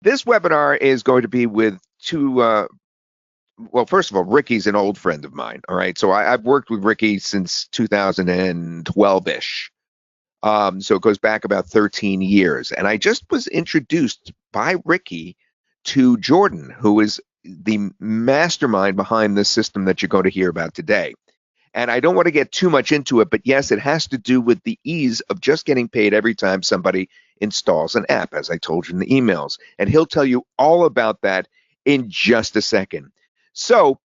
This webinar is going to be with two. Well, first of all, Ricky's an old friend of mine. All right, so I've worked with Ricky since 2012-ish. So it goes back about 13 years, and I just was introduced by Ricky to Jordan, who is the mastermind behind this system that you're going to hear about today. And I don't want to get too much into it, but yes, it has to do with the ease of just getting paid every time somebody installs an app, as I told you in the emails. And he'll tell you all about that in just a second. So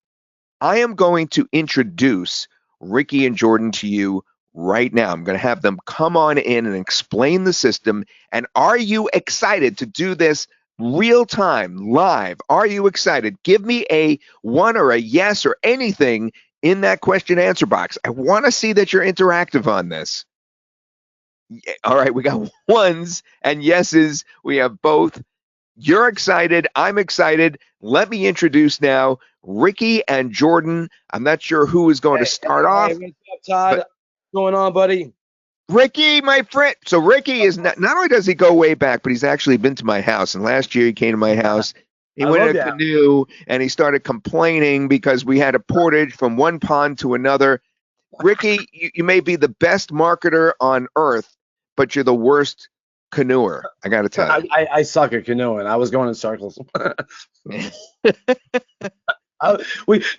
I am going to introduce Ricky and Jordan to you right now. I'm going to have them come on in and explain the system. And are you excited to do this real time, live? Are you excited? Give me a one or a yes or anything in that question answer box. I want to see that you're interactive on this. All right, we got ones and yeses. We have both. You're excited. I'm excited. Let me introduce now Ricky and Jordan. I'm not sure who is going to start off. What's up, Todd? What's going on, buddy? Ricky, my friend. So Ricky is not only does he go way back, but he's actually been to my house. And last year he came to my house. He went in a canoe and he started complaining because we had a portage from one pond to another. Ricky, you may be the best marketer on earth, but you're the worst canoeer. I got to tell you. I suck at canoeing. I was going in circles. It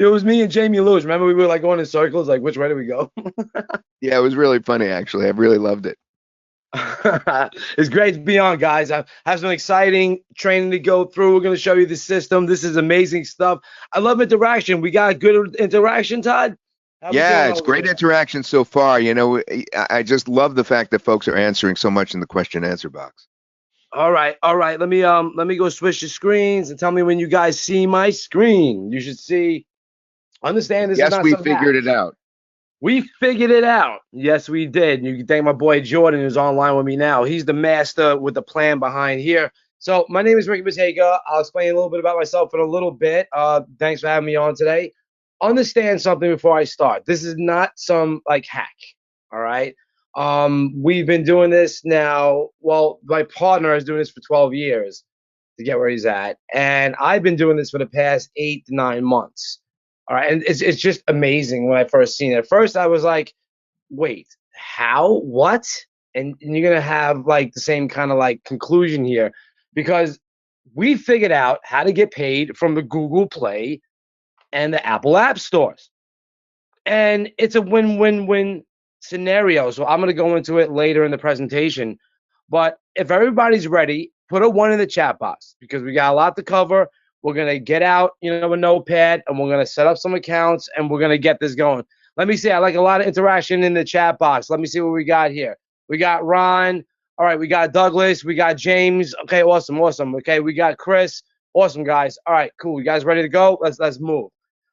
was me and Jamie Lewis. Remember, we were like going in circles, like which way do we go? Yeah, it was really funny, actually. I really loved it. It's great to be on, guys. I have some exciting training to go through. We're going to show you the system. This is amazing stuff. I love interaction. We got good interaction, Todd? Yeah, it's great interaction so far. You know, I just love the fact that folks are answering so much in the question and answer box. All right. Let me go switch the screens and tell me when you guys see my screen. You should see. Understand this? Yes, is not we figured it out. We figured it out. Yes, we did. You can thank my boy Jordan, who's online with me now. He's the master with the plan behind here. So my name is Ricky Bottega. I'll explain a little bit about myself in a little bit. Thanks for having me on today. Understand something before I start. This is not some like hack. All right. We've been doing this now. Well, my partner is doing this for 12 years to get where he's at. And I've been doing this for the past 8 to 9 months. All right. And it's just amazing when I first seen it. At first, I was like, wait, how? What? And you're going to have like the same kind of like conclusion here because we figured out how to get paid from the Google Play and the Apple App Stores. And it's a win-win-win scenario. So I'm going to go into it later in the presentation. But if everybody's ready, put a 1 in the chat box because we got a lot to cover. We're going to get out, a notepad, and we're going to set up some accounts, and we're going to get this going. Let me see. I like a lot of interaction in the chat box. Let me see what we got here. We got Ron. All right, we got Douglas. We got James. Okay, awesome. Okay, we got Chris. Awesome, guys. All right, cool. You guys ready to go? Let's move.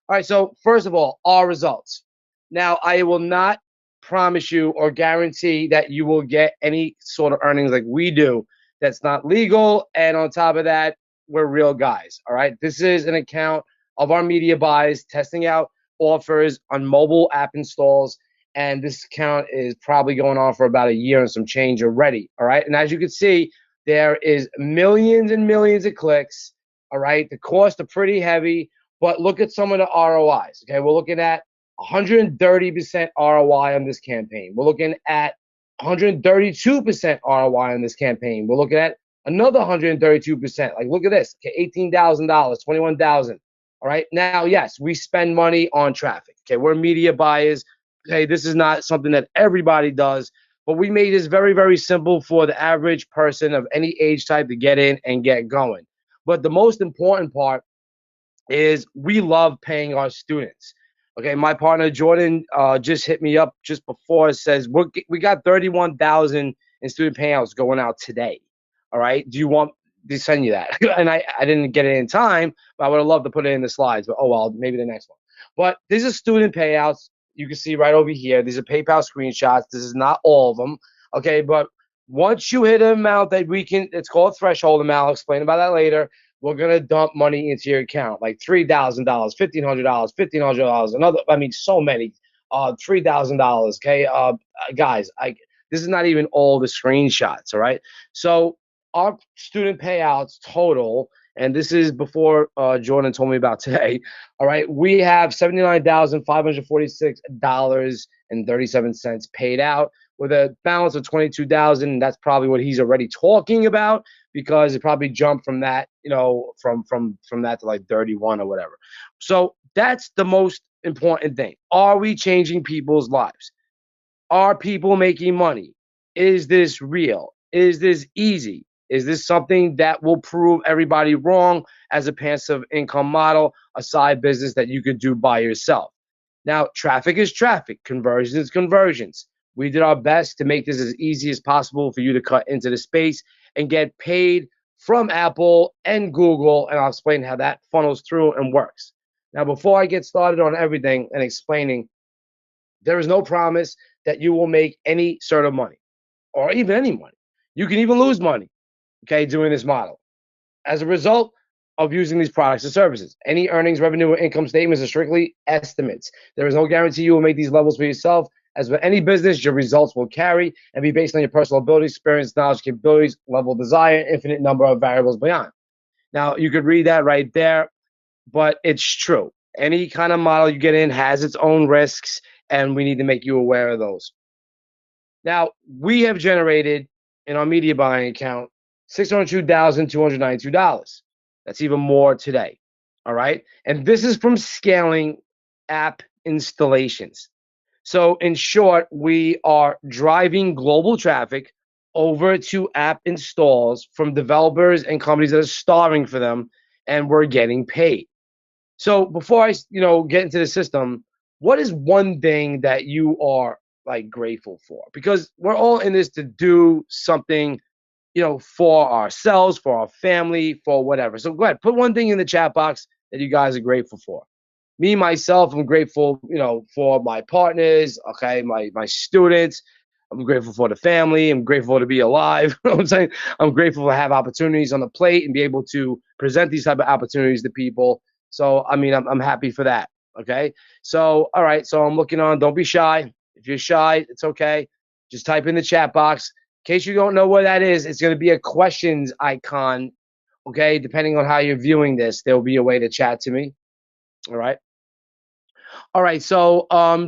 All right, so first of all, our results. Now, I will not promise you or guarantee that you will get any sort of earnings like we do. That's not legal, and on top of that, we're real guys, all right? This is an account of our media buys, testing out offers on mobile app installs, and this account is probably going on for about a year and some change already, all right? And as you can see, there is millions and millions of clicks, all right? The costs are pretty heavy, but look at some of the ROIs, okay? We're looking at 130% ROI on this campaign. We're looking at 132% ROI on this campaign. We're looking at another 132%. Like, look at this. Okay, $18,000, $21,000. All right. Now, yes, we spend money on traffic. Okay, we're media buyers. Okay, this is not something that everybody does, but we made this very, very simple for the average person of any age type to get in and get going. But the most important part is we love paying our students. Okay, my partner Jordan just hit me up just before. Says we got 31,000 in student payouts going out today. All right, do you want to send you that? And I didn't get it in time, but I would have loved to put it in the slides. But oh well, maybe the next one. But these are student payouts. You can see right over here. These are PayPal screenshots. This is not all of them. Okay, but once you hit an amount that we can, it's called threshold amount. I'll explain about that later. We're gonna dump money into your account, like $3,000, $1,500, $1,500, another. I mean, so many. $3,000. Okay, guys, this is not even all the screenshots. All right, so our student payouts total, and this is before Jordan told me about today. All right, we have $79,546.37 paid out with a balance of 22,000. That's probably what he's already talking about because it probably jumped from that, from that to like 31 or whatever. So that's the most important thing. Are we changing people's lives? Are people making money? Is this real? Is this easy? Is this something that will prove everybody wrong as a passive income model, a side business that you could do by yourself? Now, traffic is traffic, conversions is conversions. We did our best to make this as easy as possible for you to cut into the space and get paid from Apple and Google, and I'll explain how that funnels through and works. Now, before I get started on everything and explaining, there is no promise that you will make any sort of money or even any money. You can even lose money, okay, doing this model as a result of using these products and services. Any earnings, revenue, or income statements are strictly estimates. There is no guarantee you will make these levels for yourself. As with any business, your results will carry and be based on your personal abilities, experience, knowledge, capabilities, level of desire, infinite number of variables beyond. Now, you could read that right there, but it's true. Any kind of model you get in has its own risks, and we need to make you aware of those. Now, we have generated in our media buying account $602,292. That's even more today. All right. And this is from scaling app installations. So, in short, we are driving global traffic over to app installs from developers and companies that are starving for them, and we're getting paid. So before I, get into the system, what is one thing that you are like grateful for? Because we're all in this to do something, for ourselves, for our family, for whatever. So go ahead, put one thing in the chat box that you guys are grateful for. Me myself, I'm grateful, for my partners, okay, my students. I'm grateful for the family. I'm grateful to be alive. You know what I'm saying? I'm grateful to have opportunities on the plate and be able to present these type of opportunities to people. So, I mean, I'm happy for that. Okay. So, all right. So I'm looking on. Don't be shy. If you're shy, it's okay. Just type in the chat box. In case you don't know what that is, it's going to be a questions icon. Okay. Depending on how you're viewing this, there will be a way to chat to me. All right. All right, so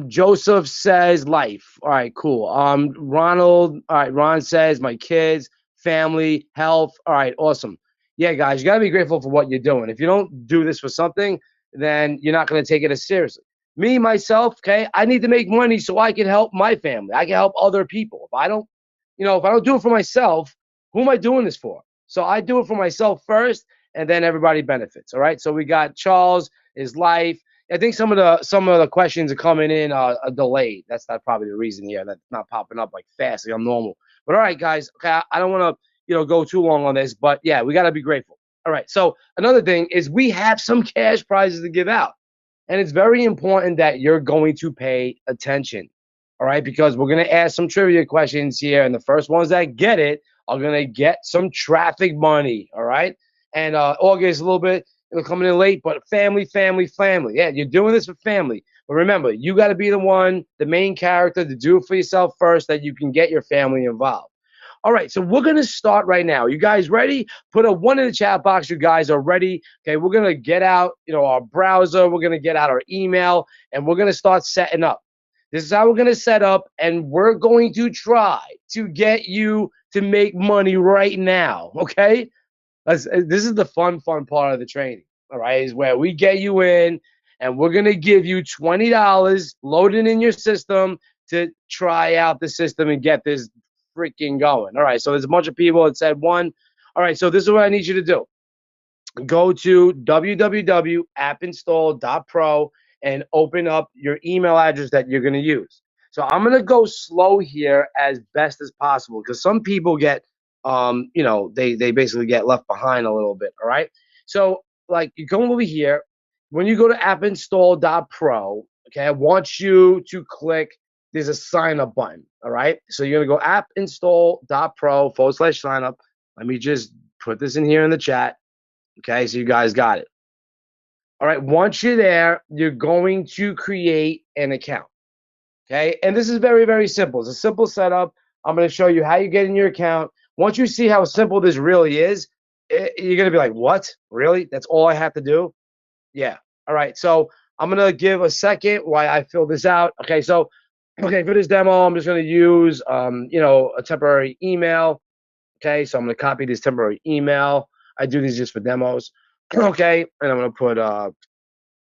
Joseph says life. All right, cool. Ronald, all right, Ron says my kids, family, health. All right, awesome. Yeah, guys, you gotta be grateful for what you're doing. If you don't do this for something, then you're not gonna take it as seriously. Me, myself, okay, I need to make money so I can help my family. I can help other people. If I don't do it for myself, who am I doing this for? So I do it for myself first, and then everybody benefits. All right. So we got Charles, his life. I think some of the questions are coming in delayed. That's not probably the reason here. That's not popping up like fast, like I'm normal. But all right, guys. Okay, I don't want to go too long on this, but yeah, we got to be grateful. All right. So another thing is we have some cash prizes to give out, and it's very important that you're going to pay attention. All right, because we're gonna ask some trivia questions here, and the first ones that get it are gonna get some traffic money. All right, and August a little bit. It'll come in late, but family, family, family. Yeah, you're doing this for family. But remember, you got to be the one, the main character, to do it for yourself first, that you can get your family involved. All right, so we're going to start right now. You guys ready? Put a one in the chat box. You guys are ready. Okay, we're going to get out, our browser. We're going to get out our email, and we're going to start setting up. This is how we're going to set up, and we're going to try to get you to make money right now, okay? This is the fun part of the training, all right, is where we get you in and we're going to give you $20 loaded in your system to try out the system and get this freaking going. All right, so there's a bunch of people that said one. All right, so this is what I need you to do. Go to www.AppInstall.pro and open up your email address that you're going to use. So I'm going to go slow here as best as possible because some people get they basically get left behind a little bit. All right. So like you come over here, when you go to appinstall.pro, okay, I want you to click, there's a sign up button. All right. So you're going to go appinstall.pro/sign up. Let me just put this in here in the chat. Okay. So you guys got it. All right. Once you're there, you're going to create an account. Okay. And this is very, very simple. It's a simple setup. I'm going to show you how you get in your account. Once you see how simple this really is, you're going to be like, what? Really? That's all I have to do? Yeah. All right. So I'm going to give a second while I fill this out. Okay. So, okay, for this demo, I'm just going to use, a temporary email. Okay. So I'm going to copy this temporary email. I do these just for demos. Okay. And I'm going to put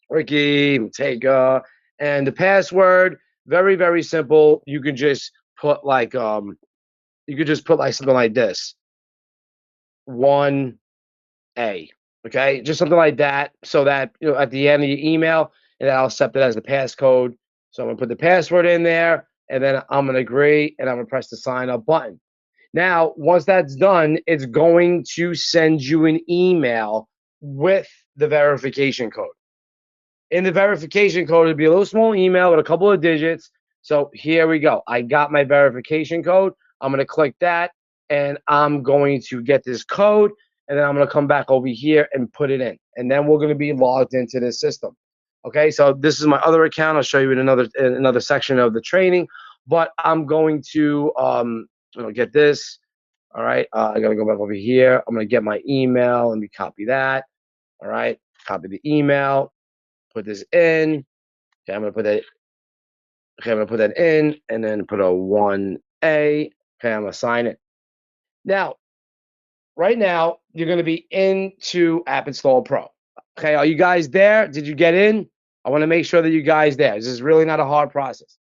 Ricky, Matega, and the password, very, very simple. You could just put like, something like this. 1A. Okay, just something like that, so that at the end of your email, and then I'll accept it as the passcode. So I'm gonna put the password in there, and then I'm gonna agree, and I'm gonna press the sign up button. Now, once that's done, it's going to send you an email with the verification code. In the verification code, it'll be a little small email with a couple of digits. So here we go. I got my verification code. I'm going to click that, and I'm going to get this code, and then I'm going to come back over here and put it in. And then we're going to be logged into this system. Okay, so this is my other account. I'll show you in another section of the training. But I'm going to get this. All right, I got to go back over here. I'm going to get my email. Let me copy that. All right, copy the email. Put this in. Okay, I'm gonna put that. Okay, I'm gonna put that in, and then put a 1A. Okay, I'm gonna sign it. Now, right now, you're gonna be into AppInstallPro. Okay, are you guys there? Did you get in? I want to make sure that you guys there. This is really not a hard process.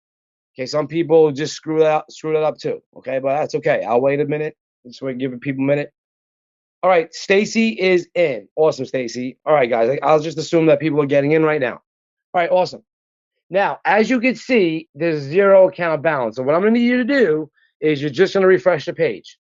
Okay, some people just screw it up too. Okay, but that's okay. I'll wait a minute. Just wait, give people a minute. All right, Stacy is in. Awesome, Stacy. All right, guys. I'll just assume that people are getting in right now. All right, awesome. Now, as you can see, there's 0 account balance. So what I'm going to need you to do is you're just going to refresh the page.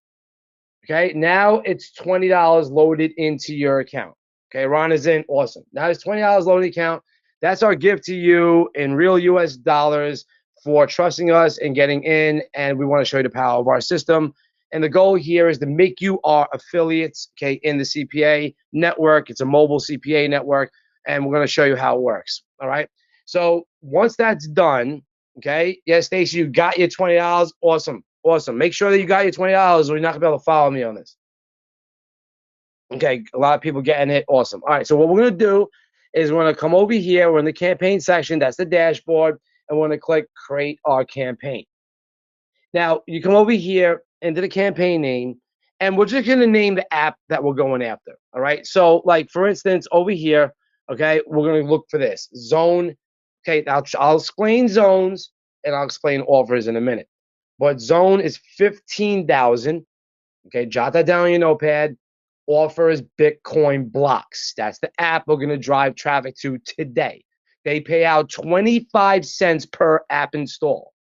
Okay, now it's $20 loaded into your account. Okay, Ron is in. Awesome. Now it's $20 loaded account. That's our gift to you in real US dollars for trusting us and getting in. And we want to show you the power of our system. And the goal here is to make you our affiliates, okay, in the CPA network. It's a mobile CPA network, and we're going to show you how it works. All right. So once that's done, okay, yes, Stacy, you got your $20. Awesome. Awesome. Make sure that you got your $20 or you're not going to be able to follow me on this. Okay, a lot of people getting it. Awesome. All right, so what we're going to do is we're going to come over here. We're in the campaign section. That's the dashboard. And we're going to click Create Our Campaign. Now, you come over here into the campaign name, and we're just going to name the app that we're going after. All right, so like, for instance, over here, okay, we're going to look for this. Zone. Okay, I'll explain zones, and I'll explain offers in a minute. But zone is 15,000. Okay, jot that down on your notepad. Offers Bitcoin blocks. That's the app we're going to drive traffic to today. They pay out 25 cents per app install.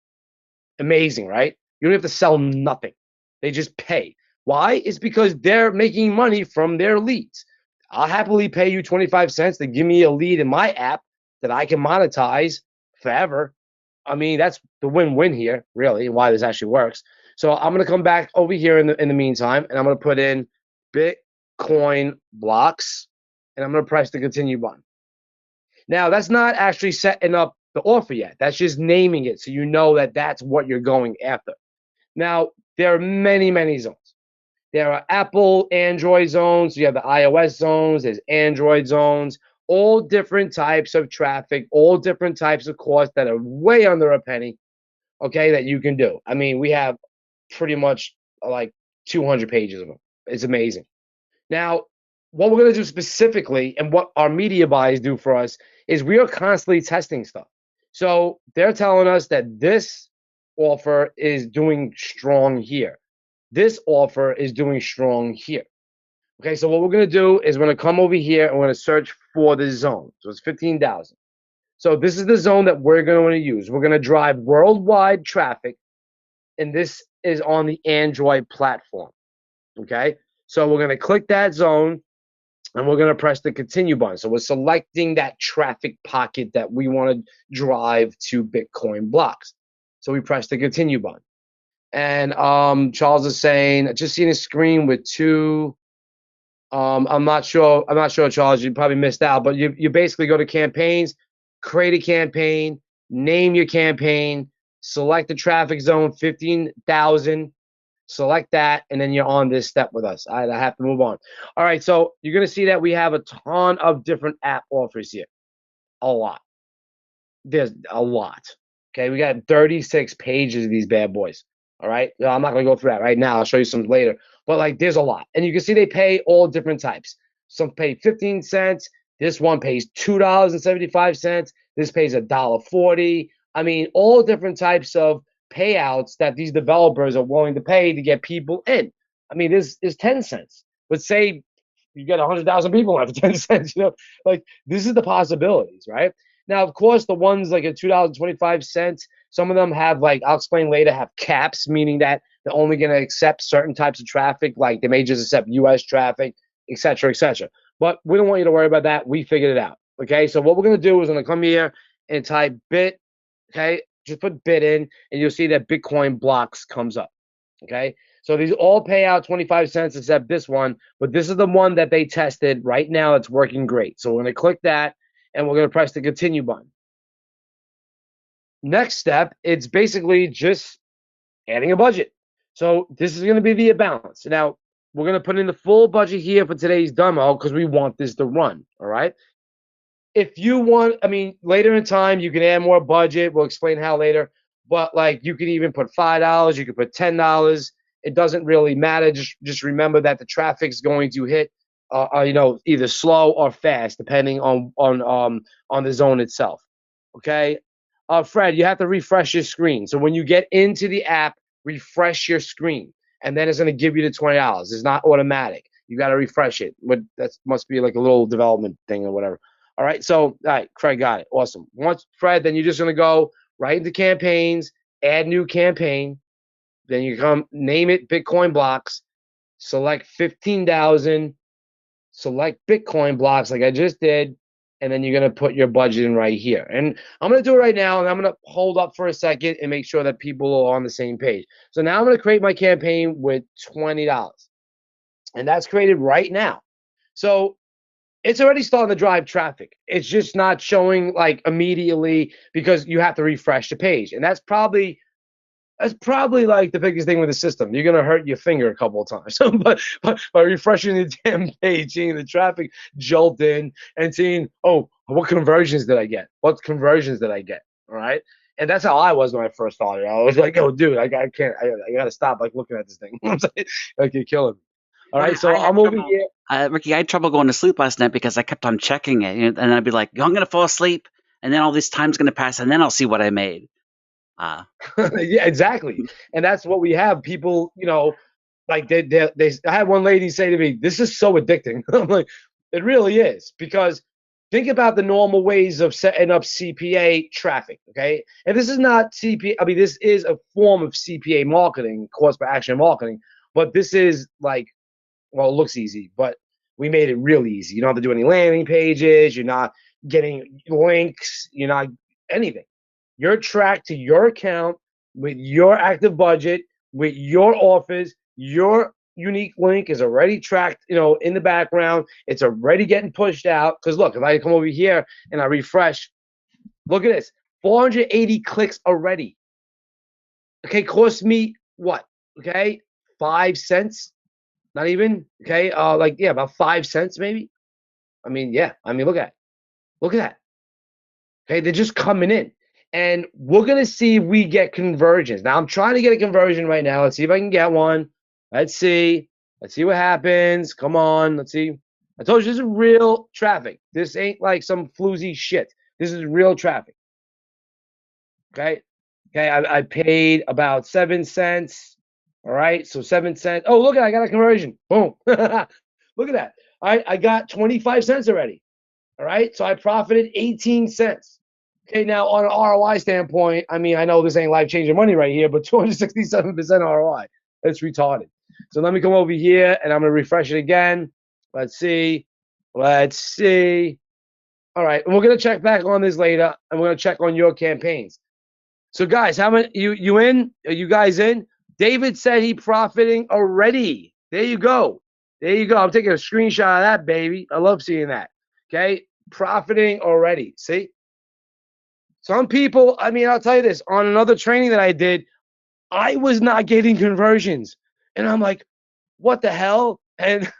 Amazing, right? You don't have to sell nothing. They just pay. Why? It's because they're making money from their leads. I'll happily pay you 25 cents to give me a lead in my app that I can monetize forever. I mean, that's the win-win here, really, why this actually works. So I'm going to come back over here in the meantime, and I'm going to put in Bitcoin blocks, and I'm going to press the continue button. Now, that's not actually setting up the offer yet. That's just naming it so you know that that's what you're going after. Now, there are many, many zones. There are Apple, Android zones. You have the iOS zones. There's Android zones. All different types of traffic, all different types of costs that are way under a penny, okay, that you can do. I mean, we have pretty much like 200 pages of them. It's amazing. Now, what we're going to do specifically and what our media buys do for us is we are constantly testing stuff. So they're telling us that this offer is doing strong here. This offer is doing strong here. Okay, so what we're going to do is we're going to come over here and we're going to search for the zone. So it's 15,000. So this is the zone that we're going to use. We're going to drive worldwide traffic, and this is on the Android platform. Okay, so we're going to click that zone, and we're going to press the continue button. So we're selecting that traffic pocket that we want to drive to Bitcoin blocks. So we press the continue button. And Charles is saying, just seeing a screen with two. I'm not sure, Charles. You probably missed out, but you basically go to campaigns, create a campaign, name your campaign, select the traffic zone, 15,000. Select that, and then you're on this step with us. All right, I have to move on. All right, so you're going to see that we have a ton of different app offers here. A lot. There's a lot. Okay, we got 36 pages of these bad boys. All right, I'm not going to go through that right now. I'll show you some later. But like, there's a lot, and you can see they pay all different types. Some pay 15 cents. This one pays $2.75. This pays $1.40. I mean, all different types of payouts that these developers are willing to pay to get people in. I mean, this is 10 cents. But say you get 100,000 people in for 10 cents, like this is the possibilities, right? Now, of course, the ones like at $2.25, some of them have like I'll explain later have caps, meaning that they're only going to accept certain types of traffic, like they may just accept U.S. traffic, et cetera, et cetera. But we don't want you to worry about that. We figured it out. Okay, so what we're going to do is going to come here and type bit. Okay, just put bit in, and you'll see that Bitcoin blocks comes up. Okay, so these all pay out 25 cents except this one, but this is the one that they tested right now. It's working great. So we're going to click that, and we're going to press the continue button. Next step, it's basically just adding a budget. So this is going to be the balance. Now, we're going to put in the full budget here for today's demo because we want this to run, all right? If you want, I mean, later in time, you can add more budget. We'll explain how later. But like, you can even put $5. You can put $10. It doesn't really matter. Just remember that the traffic's going to hit, either slow or fast, depending on the zone itself. Okay, Fred, you have to refresh your screen. So when you get into the app, refresh your screen, and then it's going to give you the $20. It's not automatic. You got to refresh it. But that must be like a little development thing or whatever. All right, so all right, Craig got it. Awesome. Once Fred, then you're just going to go right into campaigns, add new campaign. Then you come name it Bitcoin blocks, select 15,000, select Bitcoin blocks like I just did, and then you're going to put your budget in right here. And I'm going to do it right now, and I'm going to hold up for a second and make sure that people are on the same page. So now I'm going to create my campaign with $20, and that's created right now. So it's already starting to drive traffic. It's just not showing like immediately because you have to refresh the page. And that's probably like the biggest thing with the system. You're gonna hurt your finger a couple of times. but by refreshing the damn page, seeing the traffic jolt in and seeing, oh, what conversions did I get? What conversions did I get? All right. And that's how I was when I first started. I was like, oh, dude, I can't. I gotta stop like looking at this thing. Like you're killing me. All Well, right, so I had I'm over trouble, here. Ricky. I had trouble going to sleep last night because I kept on checking it, and I'd be like, "I'm gonna fall asleep," and then all this time's gonna pass, and then I'll see what I made. Yeah, exactly. And that's what we have. People, like I had one lady say to me, "This is so addicting." I'm like, it really is because think about the normal ways of setting up CPA traffic. Okay, and this is not CPA. I mean, this is a form of CPA marketing, cost per action marketing, but this is like, well, it looks easy, but we made it real easy. You don't have to do any landing pages. You're not getting links. You're not anything. You're tracked to your account with your active budget, with your offers. Your unique link is already tracked, in the background. It's already getting pushed out. Because look, if I come over here and I refresh, look at this, 480 clicks already. Okay, cost me what? Okay, 5 cents. Not even. Okay, about 5 cents maybe. I mean, yeah. I mean, look at that. Okay, they're just coming in. And we're going to see if we get conversions. Now, I'm trying to get a conversion right now. Let's see if I can get one. Let's see. Let's see what happens. Come on. Let's see. I told you this is real traffic. This ain't like some floozy shit. This is real traffic. Okay. Okay. I paid about 7 cents. All right. So 7 cents. Oh, look at that. I got a conversion. Boom. Look at that. All right. I got 25 cents already. All right. So I profited 18 cents. Okay, now on an ROI standpoint, I mean, I know this ain't life-changing money right here, but 267% ROI. That's retarded. So let me come over here, and I'm going to refresh it again. Let's see. All right, and we're going to check back on this later, and we're going to check on your campaigns. So, guys, how many you in? Are you guys in? David said he profiting already. There you go. I'm taking a screenshot of that, baby. I love seeing that. Okay, profiting already. See? Some people, I mean, I'll tell you this, on another training that I did, I was not getting conversions. And I'm like, what the hell? And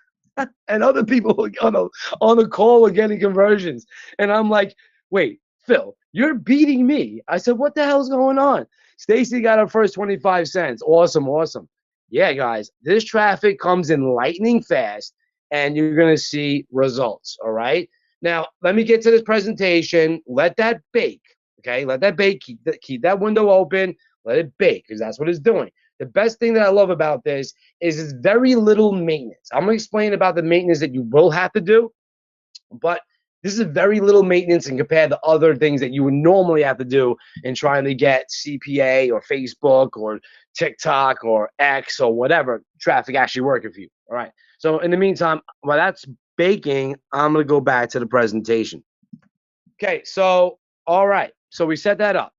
and other people on the call were getting conversions. And I'm like, wait, Phil, you're beating me. I said, what the hell's going on? Stacy got her first 25 cents. Awesome, awesome. Yeah, guys, this traffic comes in lightning fast, and you're going to see results. All right. Now, let me get to this presentation. Let that bake. Okay. Let that bake. Keep that window open. Let it bake because that's what it's doing. The best thing that I love about this is it's very little maintenance. I'm going to explain about the maintenance that you will have to do, but this is very little maintenance and compared to other things that you would normally have to do in trying to get CPA or Facebook or TikTok or X or whatever traffic actually working for you. All right. So in the meantime, while that's baking, I'm going to go back to the presentation. Okay. So, all right. So we set that up.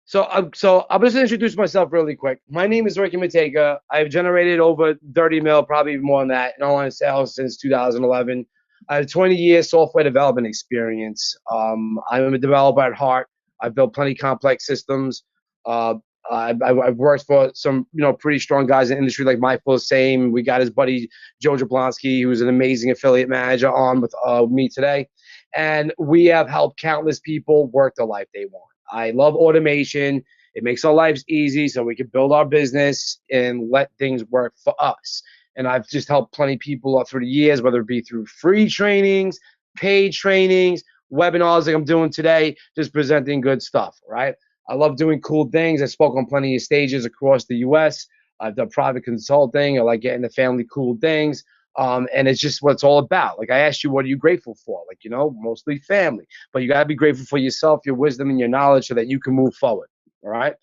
So I'm just going to introduce myself really quick. My name is Ricky Matega. I've generated over 30 mil, probably more than that, in online sales since 2011. I have 20 years software development experience. I'm a developer at heart. I've built plenty of complex systems. Uh, I've worked for some pretty strong guys in the industry like Michael Same. We got his buddy Joe Jablonski, who's an amazing affiliate manager, on with me today, and we have helped countless people work the life they want. I love automation. It makes our lives easy so we can build our business and let things work for us. And I've just helped plenty of people up through the years, whether it be through free trainings, paid trainings, webinars like I'm doing today, just presenting good stuff, right? I love doing cool things. I spoke on plenty of stages across the U.S. I've done private consulting. I like getting the family cool things. And it's just what it's all about. Like I asked you, what are you grateful for? Like, mostly family. But you got to be grateful for yourself, your wisdom, and your knowledge so that you can move forward. All right.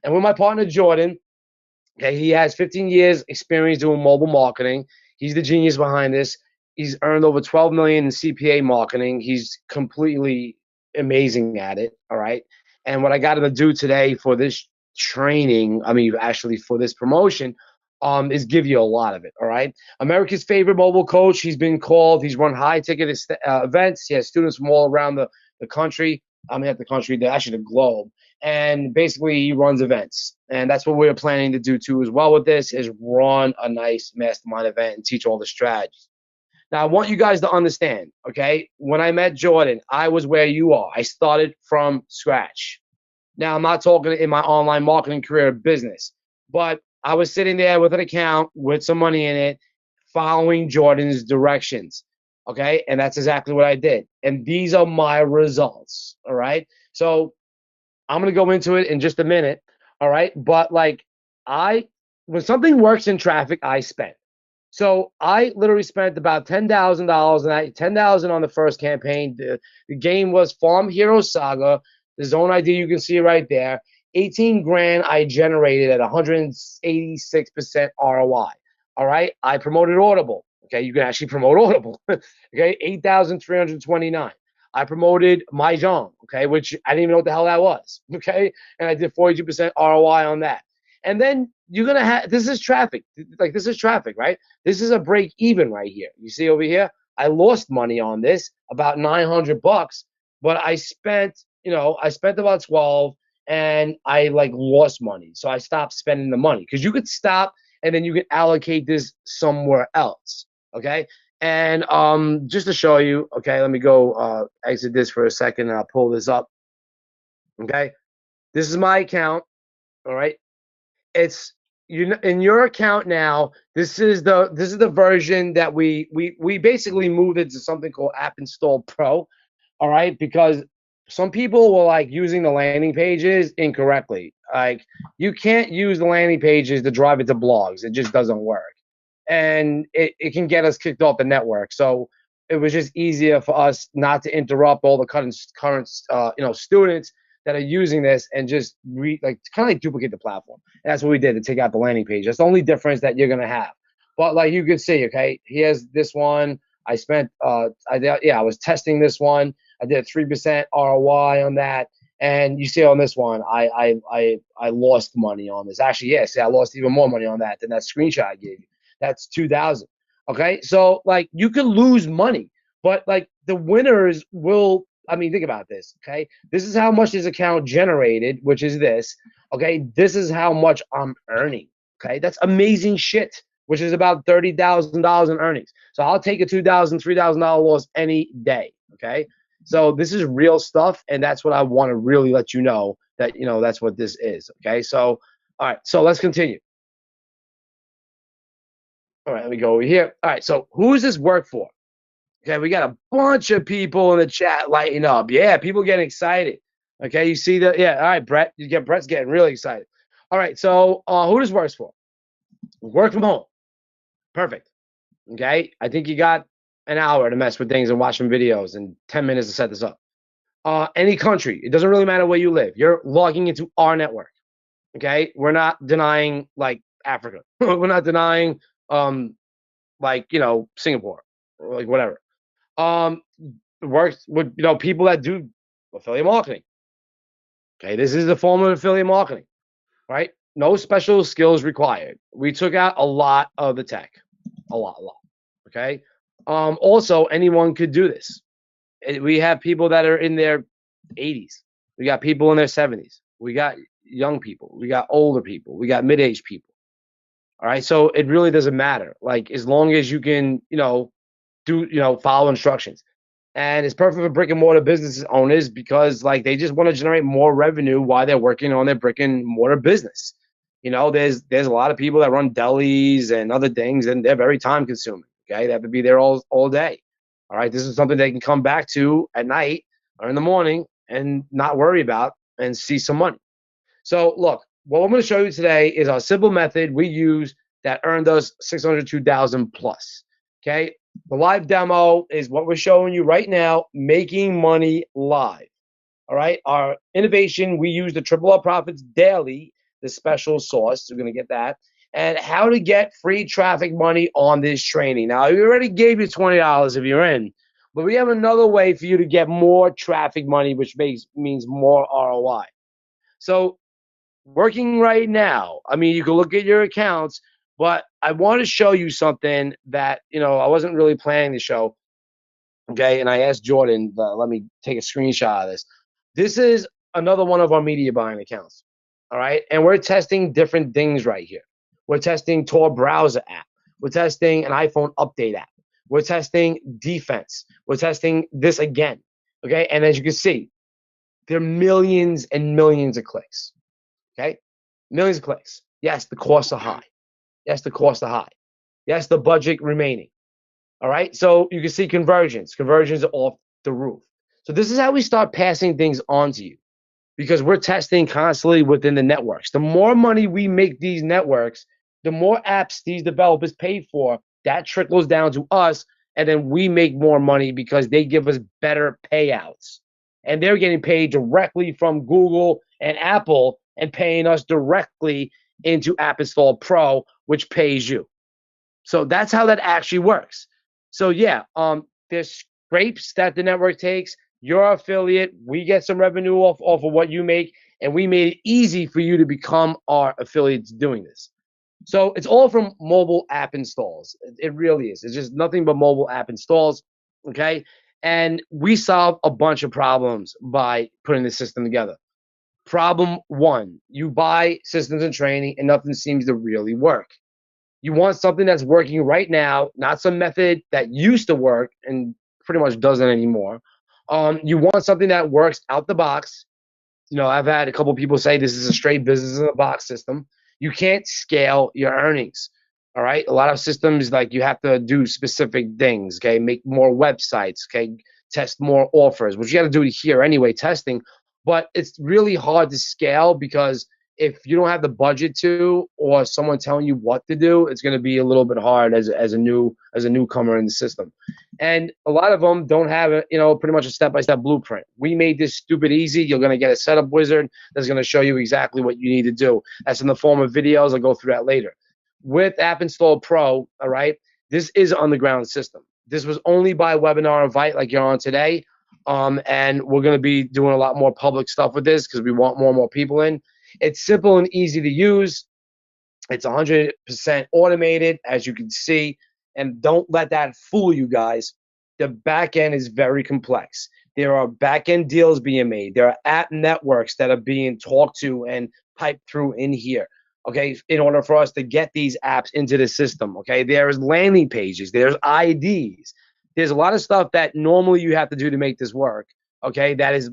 And with my partner, Jordan, okay, he has 15 years experience doing mobile marketing. He's the genius behind this. He's earned over 12 million in CPA marketing. He's completely amazing at it. All right. And what I got him to do today for this training, actually for this promotion, is give you a lot of it. All right. America's favorite mobile coach. He's been called. He's run high ticket events. He has students from all around the country. Not the country, actually the globe. And basically he runs events. And that's what we're planning to do too as well with this, is run a nice mastermind event and teach all the strategies. Now, I want you guys to understand, okay, when I met Jordan, I was where you are. I started from scratch. Now, I'm not talking in my online marketing career business, but I was sitting there with an account with some money in it, following Jordan's directions, okay? And that's exactly what I did. And these are my results, all right? So I'm going to go into it in just a minute, all right? But when something works in traffic, I spend. So I literally spent about $10,000 and $10,000 on the first campaign. The game was Farm Hero Saga. The zone ID you can see right there. 18 grand I generated at 186% ROI. All right. I promoted Audible. Okay. You can actually promote Audible. Okay. 8,329. I promoted Mahjong. Okay. Which I didn't even know what the hell that was. Okay. And I did 42% ROI on that. And then you're going to have, this is traffic. Like this is traffic, right? This is a break even right here. You see over here, I lost money on this, about $900, but I spent about 12 and I lost money. So I stopped spending the money because you could stop and then you can allocate this somewhere else. Okay. And just to show you, okay, let me go exit this for a second and I'll pull this up. Okay. This is my account. All right. It's in your account now. This is the version that we basically moved it to something called AppInstallPro. All right, because some people were using the landing pages incorrectly. You can't use the landing pages to drive it to blogs. It just doesn't work, and it can get us kicked off the network. So it was just easier for us not to interrupt all the current students that are using this and just kind of duplicate the platform. And that's what we did, to take out the landing page. That's the only difference that you're gonna have. But you can see, okay, here's this one. I spent I was testing this one. I did 3% ROI on that. And you see on this one, I lost money on this. Actually, yeah, see, I lost even more money on that than that screenshot I gave you. That's 2,000. Okay, so you can lose money, but the winners will. Think about this, okay? This is how much this account generated, which is this, okay? This is how much I'm earning, Okay, that's amazing shit, which is about $30,000 in earnings. So I'll take a $2,000, $3,000 loss any day. Okay, so this is real stuff, and that's what I want to really let you know that that's what this is. Okay, so all right, so let's continue. All right, let me go over here. All right, so who does this work for? Okay, we got a bunch of people in the chat lighting up. Yeah, people getting excited. Okay, you see that? Yeah, all right, Brett. Brett's getting really excited. All right, so who does works for? Work from home. Perfect. Okay, I think you got an hour to mess with things and watch some videos and 10 minutes to set this up. Any country, it doesn't really matter where you live. You're logging into our network. Okay, we're not denying like Africa. We're not denying like Singapore or like whatever. Works with people that do affiliate marketing. Okay, this is a form of affiliate marketing, right? No special skills required. We took out a lot of the tech, a lot. Okay. Also, anyone could do this. We have people that are in their 80s. We got people in their 70s. We got young people. We got older people. We got mid-aged people. All right. So it really doesn't matter. Like as long as you can, follow instructions. And it's perfect for brick and mortar business owners because like they just want to generate more revenue while they're working on their brick and mortar business. There's a lot of people that run delis and other things, and they're very time consuming. Okay, they have to be there all day. All right, this is something they can come back to at night or in the morning and not worry about and see some money. So look, what I'm going to show you today is our simple method we use that earned us 602,000 plus. Okay, the live demo is what we're showing you right now, making money live. All right, our innovation, we use the Triple R Profits Daily, the special sauce. We're going to get that. And how to get free traffic money on this training. Now, we already gave you $20 if you're in, but we have another way for you to get more traffic money, which means more ROI. So working right now, I mean, you can look at your accounts, but I want to show you something that, I wasn't really planning to show. Okay. And I asked Jordan, let me take a screenshot of this. This is another one of our media buying accounts. All right. And we're testing different things right here. We're testing Tor browser app. We're testing an iPhone update app. We're testing defense. We're testing this again. Okay. And as you can see, there are millions and millions of clicks. Okay. Millions of clicks. Yes, the costs are high. Yes, the costs are high. Yes, the budget remaining. All right. So you can see conversions. Conversions are off the roof. So this is how we start passing things on to you because we're testing constantly within the networks. The more money we make these networks, the more apps these developers pay for, that trickles down to us. And then we make more money because they give us better payouts. And they're getting paid directly from Google and Apple and paying us directly into AppInstallPro, which pays you. So that's how that actually works. So yeah, there's scrapes that the network takes. Your affiliate, we get some revenue off of what you make, and we made it easy for you to become our affiliates doing this. So it's all from mobile app installs. It really is. It's just nothing but mobile app installs. Okay. And we solve a bunch of problems by putting the system together. Problem one, you buy systems and training and nothing seems to really work. You want something that's working right now, not some method that used to work and pretty much doesn't anymore. You want something that works out the box. I've had a couple of people say this is a straight business in a box system. You can't scale your earnings. All right. A lot of systems, like you have to do specific things. Okay. Make more websites. Okay. Test more offers, which you got to do here anyway, testing. But it's really hard to scale because if you don't have the budget to, or someone telling you what to do, it's going to be a little bit hard as a newcomer in the system. And a lot of them don't have pretty much a step-by-step blueprint. We made this stupid easy. You're going to get a setup wizard that's going to show you exactly what you need to do. That's in the form of videos. I'll go through that later. With AppInstallPro, all right, this is an underground system. This was only by webinar invite like you're on today. And we're going to be doing a lot more public stuff with this because we want more and more people in. It's simple and easy to use. It's 100% automated, as you can see. And don't let that fool you guys. The back end is very complex. There are back end deals being made. There are app networks that are being talked to and piped through in here. okay, in order for us to get these apps into the system. Okay, there's landing pages, there's IDs, there's a lot of stuff that normally you have to do to make this work. Okay, that is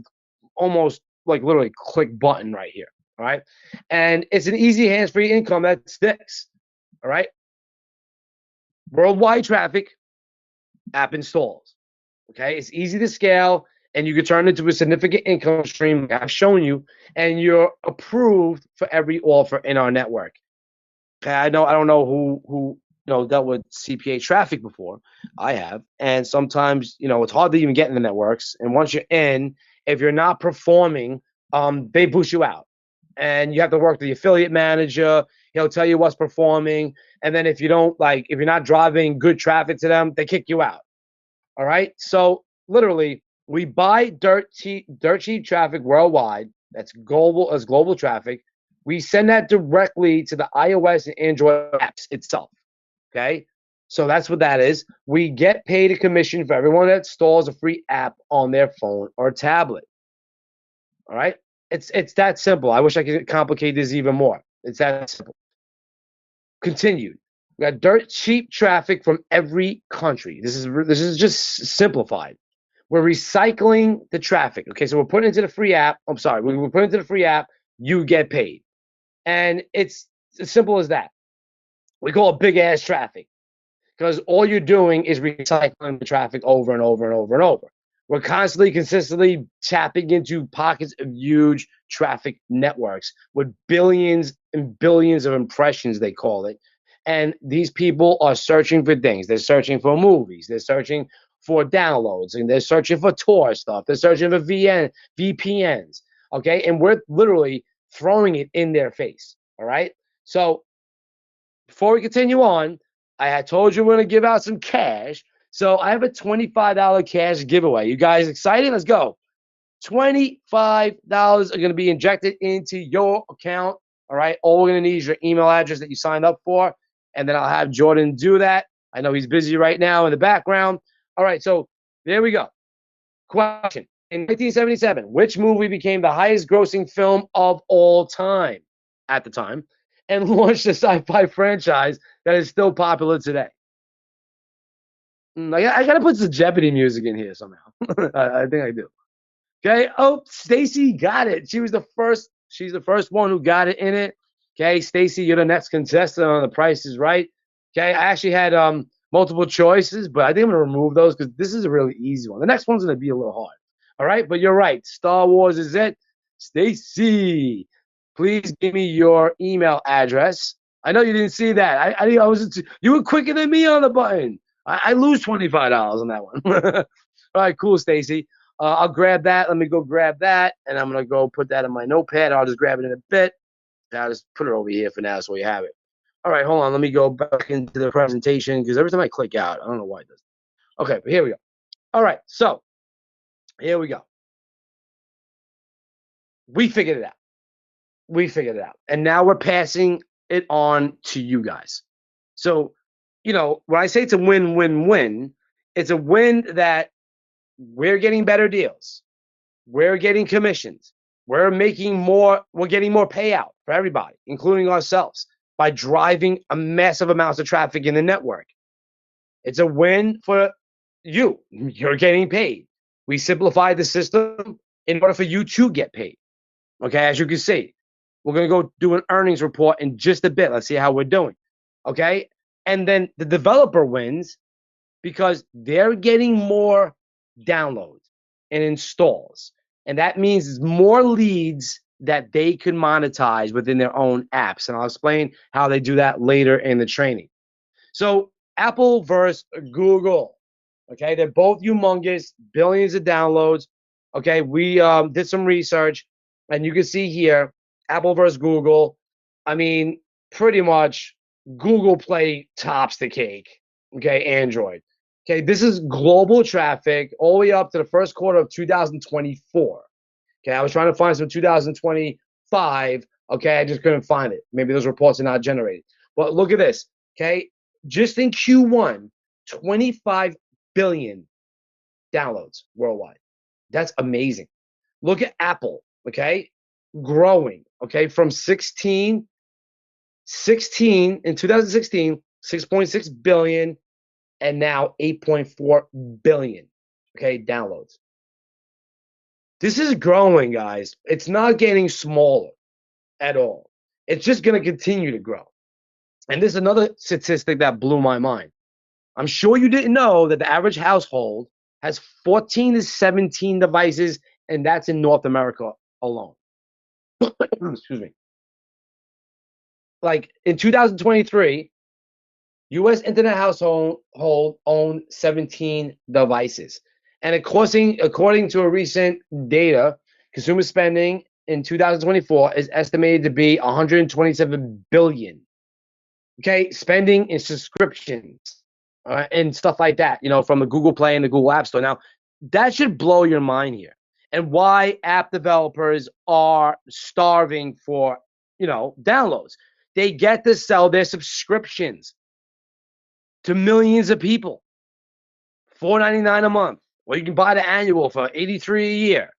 almost like literally click button right here. All right, and it's an easy hands-free income that sticks. All right, worldwide traffic, app installs. Okay, it's easy to scale, and you can turn it into a significant income stream. I've shown you, and you're approved for every offer in our network. Okay, I don't know who dealt with CPA traffic before. I have, and sometimes it's hard to even get in the networks. And once you're in, if you're not performing, they boost you out, and you have to work with the affiliate manager. He'll tell you what's performing, and then if you're not driving good traffic to them, they kick you out. All right. So literally, we buy dirt cheap traffic worldwide. That's global traffic. We send that directly to the iOS and Android apps itself. Okay. So that's what that is. We get paid a commission for everyone that installs a free app on their phone or tablet. All right. It's that simple. I wish I could complicate this even more. It's that simple. Continued. We got dirt cheap traffic from every country. This is just simplified. We're recycling the traffic. Okay, so we're putting it into the free app. I'm sorry, when we put it into the free app, you get paid, and it's as simple as that. We call it big ass traffic because all you're doing is recycling the traffic over and over and over and over. We're constantly, consistently tapping into pockets of huge traffic networks with billions and billions of impressions, they call it. And these people are searching for things. They're searching for movies. They're searching for downloads. And they're searching for Tor stuff. They're searching for VPNs. Okay. And we're literally throwing it in their face. All right. So before we continue on, I had told you we're going to give out some cash. So I have a $25 cash giveaway. You guys excited? Let's go. $25 are going to be injected into your account. All right. All we're going to need is your email address that you signed up for. And then I'll have Jordan do that. I know he's busy right now in the background. All right. So there we go. Question. In 1977, which movie became the highest grossing film of all time at the time and launched a sci-fi franchise that is still popular today? I got to put some Jeopardy music in here somehow. I think I do. Okay. Oh, Stacy got it. She's the first one who got it in it. Okay, Stacy, you're the next contestant on The Price is Right. Okay, I actually had multiple choices, but I think I'm gonna remove those because this is a really easy one. The next one's gonna be a little hard. All right, but you're right. Star Wars is it. Stacy, please give me your email address. I know you didn't see that. I was you were quicker than me on the button. I lose $25 on that one. All right, cool, Stacy. I'll grab that. Let me go grab that, and I'm gonna go put that in my notepad. I'll just grab it in a bit. I'll just put it over here for now, so you have it. All right, hold on. Let me go back into the presentation because every time I click out, I don't know why it does. Okay, but here we go. All right, so here we go. We figured it out. And now we're passing it on to you guys. So, when I say it's a win-win-win, it's a win that we're getting better deals. We're getting commissions. We're getting more payout for everybody, including ourselves, by driving a massive amounts of traffic in the network. It's a win for you. You're getting paid. We simplified the system in order for you to get paid. Okay, as you can see, we're going to go do an earnings report in just a bit. Let's see how we're doing. Okay, and then the developer wins because they're getting more downloads and installs. And that means more leads that they can monetize within their own apps. And I'll explain how they do that later in the training. So Apple versus Google. Okay, they're both humongous, billions of downloads. Okay, we did some research, and you can see here, Apple versus Google. I mean, pretty much Google Play tops the cake. Okay, Android. Okay, this is global traffic all the way up to the first quarter of 2024. Okay, I was trying to find some 2025. Okay, I just couldn't find it. Maybe those reports are not generated. But look at this. Okay, just in Q1, 25 billion downloads worldwide. That's amazing. Look at Apple. Okay, growing. Okay, from 16 in 2016, 6.6 billion, and now 8.4 billion, okay, downloads. This is growing, guys. It's not getting smaller at all. It's just going to continue to grow. And this is another statistic that blew my mind. I'm sure you didn't know that the average household has 14 to 17 devices, and that's in North America alone. Excuse me. Like in 2023, U.S. internet household owned 17 devices. And according to a recent data, consumer spending in 2024 is estimated to be 127 billion. Okay, spending in subscriptions and stuff like that, from the Google Play and the Google App Store. Now, that should blow your mind here. And why app developers are starving for, downloads. They get to sell their subscriptions to millions of people. $4.99 a month. Or you can buy the annual for $83 a year.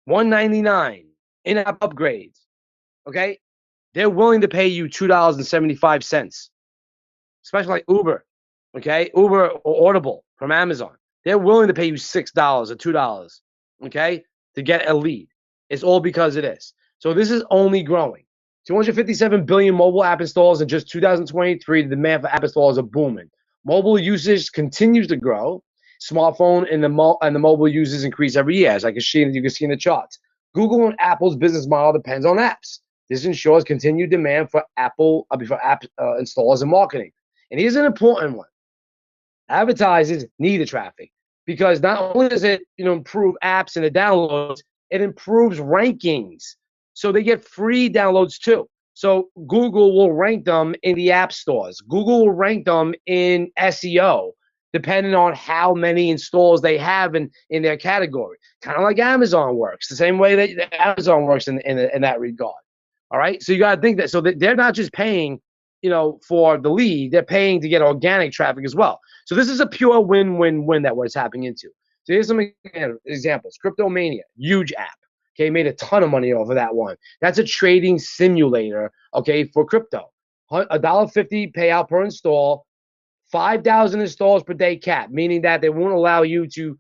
$199 in-app upgrades. Okay? They're willing to pay you $2.75. Especially like Uber. Okay? Uber or Audible from Amazon. They're willing to pay you $6 or $2. Okay? To get a lead. It's all because of this. So this is only growing. 257 billion mobile app installs in just 2023. The demand for app installs are booming. Mobile usage continues to grow. Smartphone and the mobile users increase every year, as you can see in the charts. Google and Apple's business model depends on apps. This ensures continued demand for app installs and marketing. And here's an important one. Advertisers need the traffic because not only does it improve apps and the downloads, it improves rankings. So they get free downloads too. So Google will rank them in the app stores. Google will rank them in SEO, depending on how many installs they have in their category. Kind of like Amazon works, the same way that Amazon works in that regard. All right. So you got to think that. So they're not just paying, for the lead, they're paying to get organic traffic as well. So this is a pure win-win-win that we're tapping into. So here's some examples. Cryptomania, huge app. Okay, made a ton of money off of that one. That's a trading simulator, okay, for crypto. $1.50 payout per install, 5,000 installs per day cap, meaning that they won't allow you to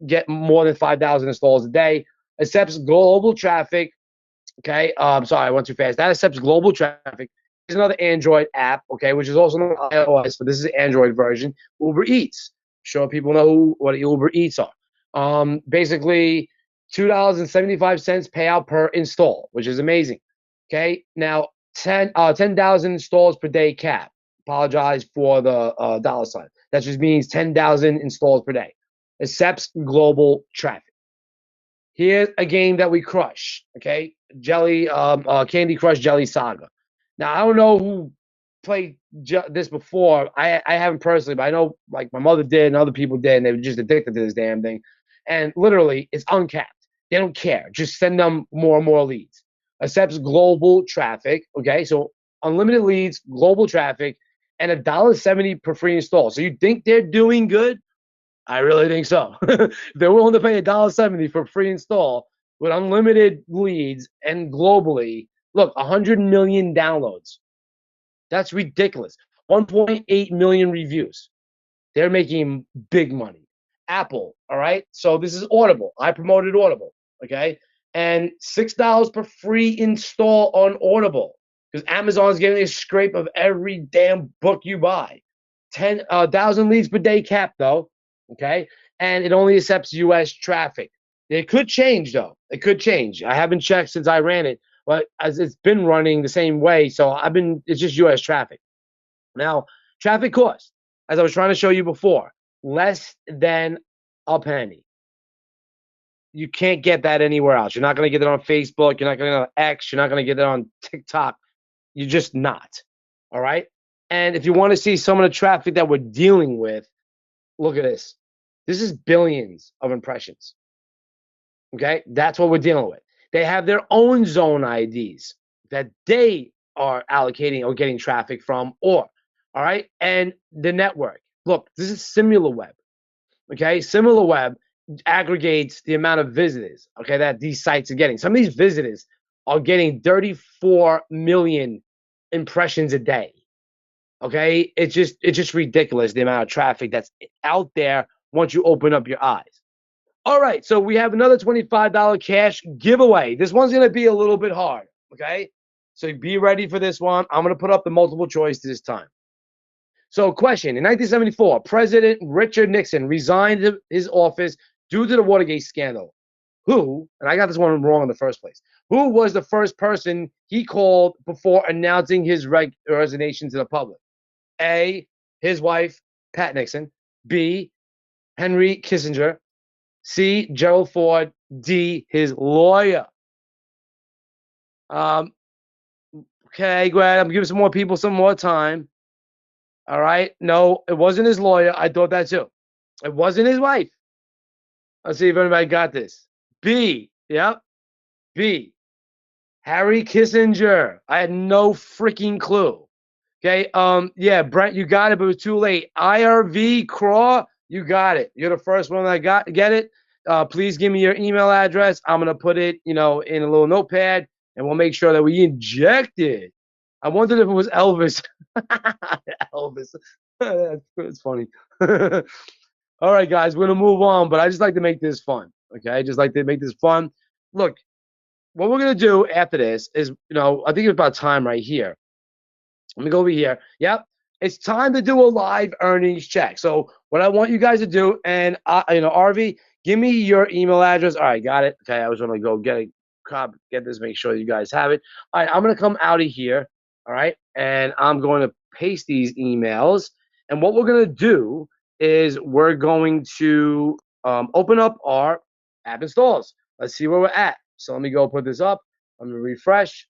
get more than 5,000 installs a day. Accepts global traffic. Okay, sorry, I went too fast. That accepts global traffic. There's another Android app, okay, which is also on iOS, but this is the Android version. Uber Eats. Sure, people know what Uber Eats are. Basically, $2.75 payout per install, which is amazing. Okay, now 10,000 installs per day cap. Apologize for the dollar sign. That just means 10,000 installs per day. Accepts global traffic. Here's a game that we crush. Okay, Candy Crush Jelly Saga. Now I don't know who played this before. I haven't personally, but I know like my mother did and other people did, and they were just addicted to this damn thing. And literally, it's uncapped. They don't care. Just send them more and more leads. Accepts global traffic. Okay, so unlimited leads, global traffic, and $1.70 per free install. So you think they're doing good? I really think so. They're willing to pay $1.70 for free install with unlimited leads and globally. Look, 100 million downloads. That's ridiculous. 1.8 million reviews. They're making big money. Apple, all right? So this is Audible. I promoted Audible, okay? And $6 per free install on Audible because Amazon's getting a scrape of every damn book you buy. 10,000 leads per day cap, though, okay? And it only accepts U.S. traffic. It could change, though. It could change. I haven't checked since I ran it, but as it's been running the same way, so it's just U.S. traffic. Now, traffic cost, as I was trying to show you before, less than a penny. You can't get that anywhere else. You're not going to get it on Facebook. You're not going to get it on X. You're not going to get it on TikTok. You're just not. All right? And if you want to see some of the traffic that we're dealing with, look at this. This is billions of impressions. Okay? That's what we're dealing with. They have their own zone IDs that they are allocating or getting traffic from, all right? And the network. Look, this is SimilarWeb. Okay? SimilarWeb aggregates the amount of visitors, okay, that these sites are getting. Some of these visitors are getting 34 million impressions a day. Okay, it's just ridiculous the amount of traffic that's out there once you open up your eyes. All right, so we have another $25 cash giveaway. This one's gonna be a little bit hard. Okay, so be ready for this one. I'm gonna put up the multiple choice this time. So, question: in 1974, President Richard Nixon resigned his office due to the Watergate scandal. Who, and I got this one wrong in the first place, who was the first person he called before announcing his resignation to the public? A, his wife, Pat Nixon. B, Henry Kissinger. C, Gerald Ford. D, his lawyer. Um, okay, go ahead. I'm giving some more people some more time. All right. No, it wasn't his lawyer. I thought that too. It wasn't his wife. Let's see if anybody got this. B. Yep. B. Harry Kissinger. I had no freaking clue. Okay. Yeah, Brent, you got it, but it was too late. IRV Craw, you got it. You're the first one that get it. Please give me your email address. I'm gonna put it, in a little notepad, and we'll make sure that we inject it. I wondered if it was Elvis. Elvis. That's funny. All right, guys, we're gonna move on, but I just like to make this fun. Okay, I just like to make this fun. Look, what we're gonna do after this is, I think it's about time right here. Let me go over here. Yep. It's time to do a live earnings check. So what I want you guys to do, and RV, give me your email address. All right, got it. Okay, I was gonna go get this, make sure you guys have it. All right, I'm gonna come out of here. All right, and I'm going to paste these emails. And what we're gonna do is we're going to open up our app installs. Let's see where we're at. So let me go put this up. I'm gonna refresh.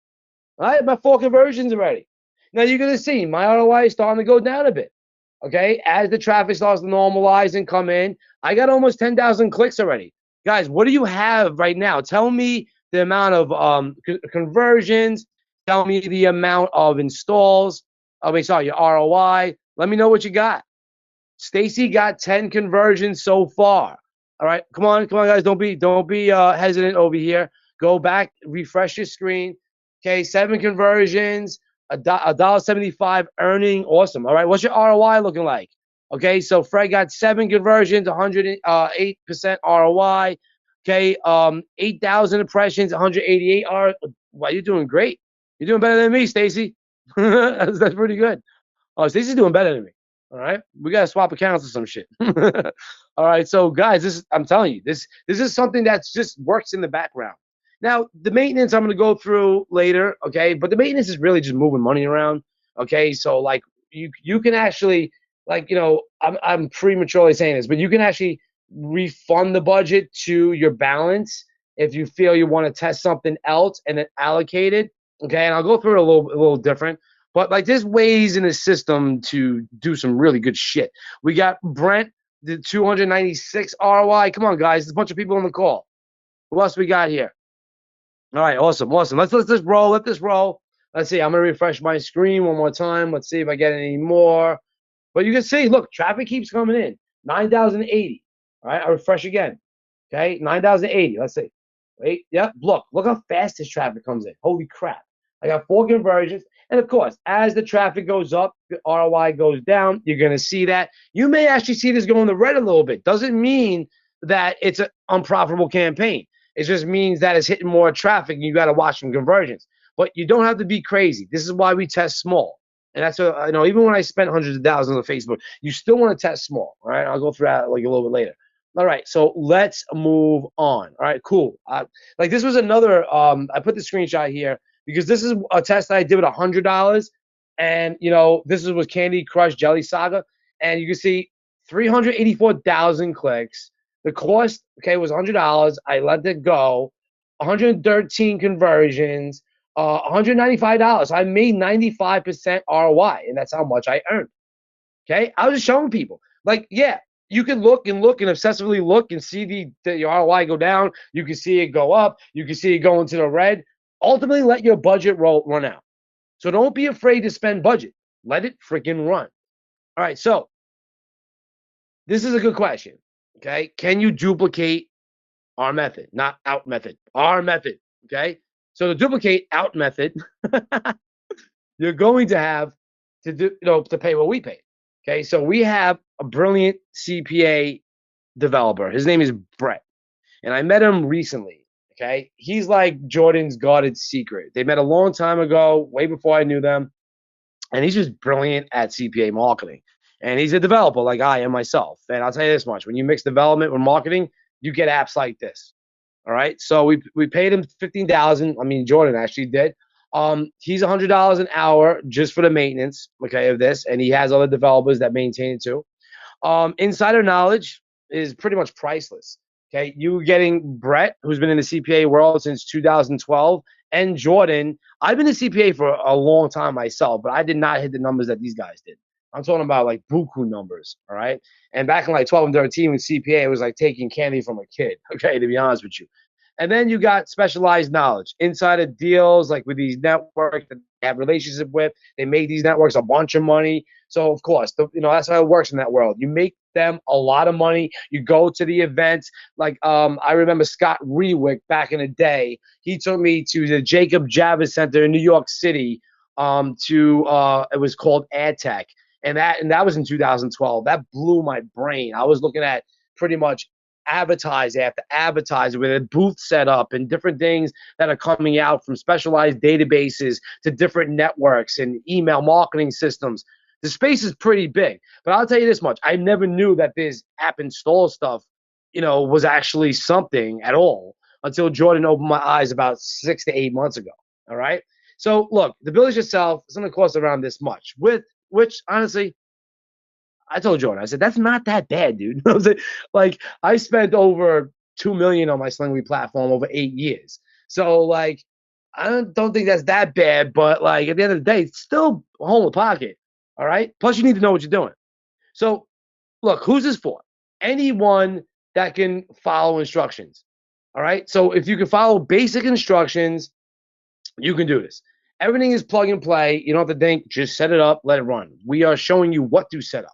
All right, my 4 conversions already. Now you're going to see my ROI is starting to go down a bit. Okay, as the traffic starts to normalize and come in, I got almost 10,000 clicks already. Guys, what do you have right now? Tell me the amount of conversions. Tell me the amount of installs. Your ROI. Let me know what you got. Stacy got 10 conversions so far. All right, come on, guys. Don't be hesitant over here. Go back, refresh your screen. Okay, 7 conversions. $1.75 earning. Awesome. All right. What's your ROI looking like? Okay. So Fred got 7 conversions, 108% ROI. Okay. 8,000 impressions, 188 R. Wow, you're doing great. You're doing better than me, Stacy. that's pretty good. Oh, Stacy's doing better than me. All right. We got to swap accounts or some shit. All right. So guys, I'm telling you, this is something that's just works in the background. Now, the maintenance I'm going to go through later, okay? But the maintenance is really just moving money around, okay? So, like, you can actually, like, I'm prematurely saying this, but you can actually refund the budget to your balance if you feel you want to test something else and then allocate it, okay? And I'll go through it a little different. But, like, there's ways in the system to do some really good shit. We got Brent, the 296 ROI. Come on, guys. There's a bunch of people on the call. Who else we got here? All right, awesome. Let's just roll. Let this roll. Let's see. I'm gonna refresh my screen one more time. Let's see if I get any more. But you can see, look, traffic keeps coming in. 9,080. All right, I'll refresh again. Okay, 9,080. Let's see. Wait, yep. Look how fast this traffic comes in. Holy crap! I got 4 conversions, and of course, as the traffic goes up, the ROI goes down. You're gonna see that. You may actually see this go in the red a little bit. Doesn't mean that it's an unprofitable campaign. It just means that it's hitting more traffic and you got to watch some conversions. But you don't have to be crazy. This is why we test small. And that's what, even when I spent hundreds of thousands on Facebook, you still want to test small. All right. I'll go through that like a little bit later. All right. So let's move on. All right. Cool. Like this was another, I put the screenshot here because this is a test that I did with $100. And, this is with Candy Crush Jelly Saga. And you can see 384,000 clicks. The cost, was $100. I let it go. 113 conversions, $195. I made 95% ROI, and that's how much I earned. Okay, I was just showing people. Like, yeah, you can look and obsessively look and see the ROI go down. You can see it go up. You can see it go into the red. Ultimately, let your budget run out. So don't be afraid to spend budget. Let it freaking run. All right, so this is a good question. Okay, can you duplicate our method? Not out method, our method. Okay, so to duplicate out method, you're going to have to do, to pay what we pay. Okay, so we have a brilliant CPA developer. His name is Brett, and I met him recently. Okay, he's like Jordan's guarded secret. They met a long time ago, way before I knew them, and he's just brilliant at CPA marketing. And he's a developer like I am myself. And I'll tell you this much: when you mix development with marketing, you get apps like this. All right. So we paid him 15,000. I mean, Jordan actually did. He's $100 an hour just for the maintenance, okay, of this, and he has other developers that maintain it too. Insider knowledge is pretty much priceless. Okay, you getting Brett, who's been in the CPA world since 2012, and Jordan. I've been in CPA for a long time myself, but I did not hit the numbers that these guys did. I'm talking about like buku numbers, all right? And back in like 12 and 13 with CPA, it was like taking candy from a kid, okay, to be honest with you. And then you got specialized knowledge, insider deals, like with these networks that they have relationship with. They make these networks a bunch of money. So of course, that's how it works in that world. You make them a lot of money. You go to the events. Like I remember Scott Rewick back in the day. He took me to the Jacob Javits Center in New York City. It was called AdTech, and that was in 2012. That blew my brain. I was looking at pretty much advertise after advertise with a booth set up and different things that are coming out, from specialized databases to different networks and email marketing systems. The space is pretty big, but I'll tell you this much: I never knew that this app install stuff, was actually something at all until Jordan opened my eyes about 6 to 8 months ago. All right. So look, the village itself is going to cost around this much, with which honestly, I told Jordan, I said, that's not that bad, dude. I was like, I spent over 2 million on my Slingly platform over 8 years. So like, I don't think that's that bad, but like at the end of the day, it's still a home of pocket. All right. Plus, you need to know what you're doing. So look, who's this for? Anyone that can follow instructions. All right. So if you can follow basic instructions, you can do this. Everything is plug and play. You don't have to think, just set it up, let it run. We are showing you what to set up.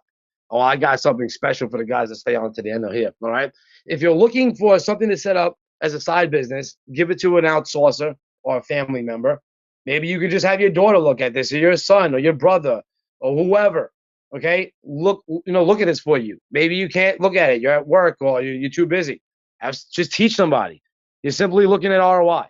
Oh, I got something special for the guys that stay on to the end of here. All right. If you're looking for something to set up as a side business, give it to an outsourcer or a family member. Maybe you could just have your daughter look at this, or your son, or your brother, or whoever. Okay. Look at this for you. Maybe you can't look at it. You're at work or you're too busy. Just teach somebody. You're simply looking at ROI.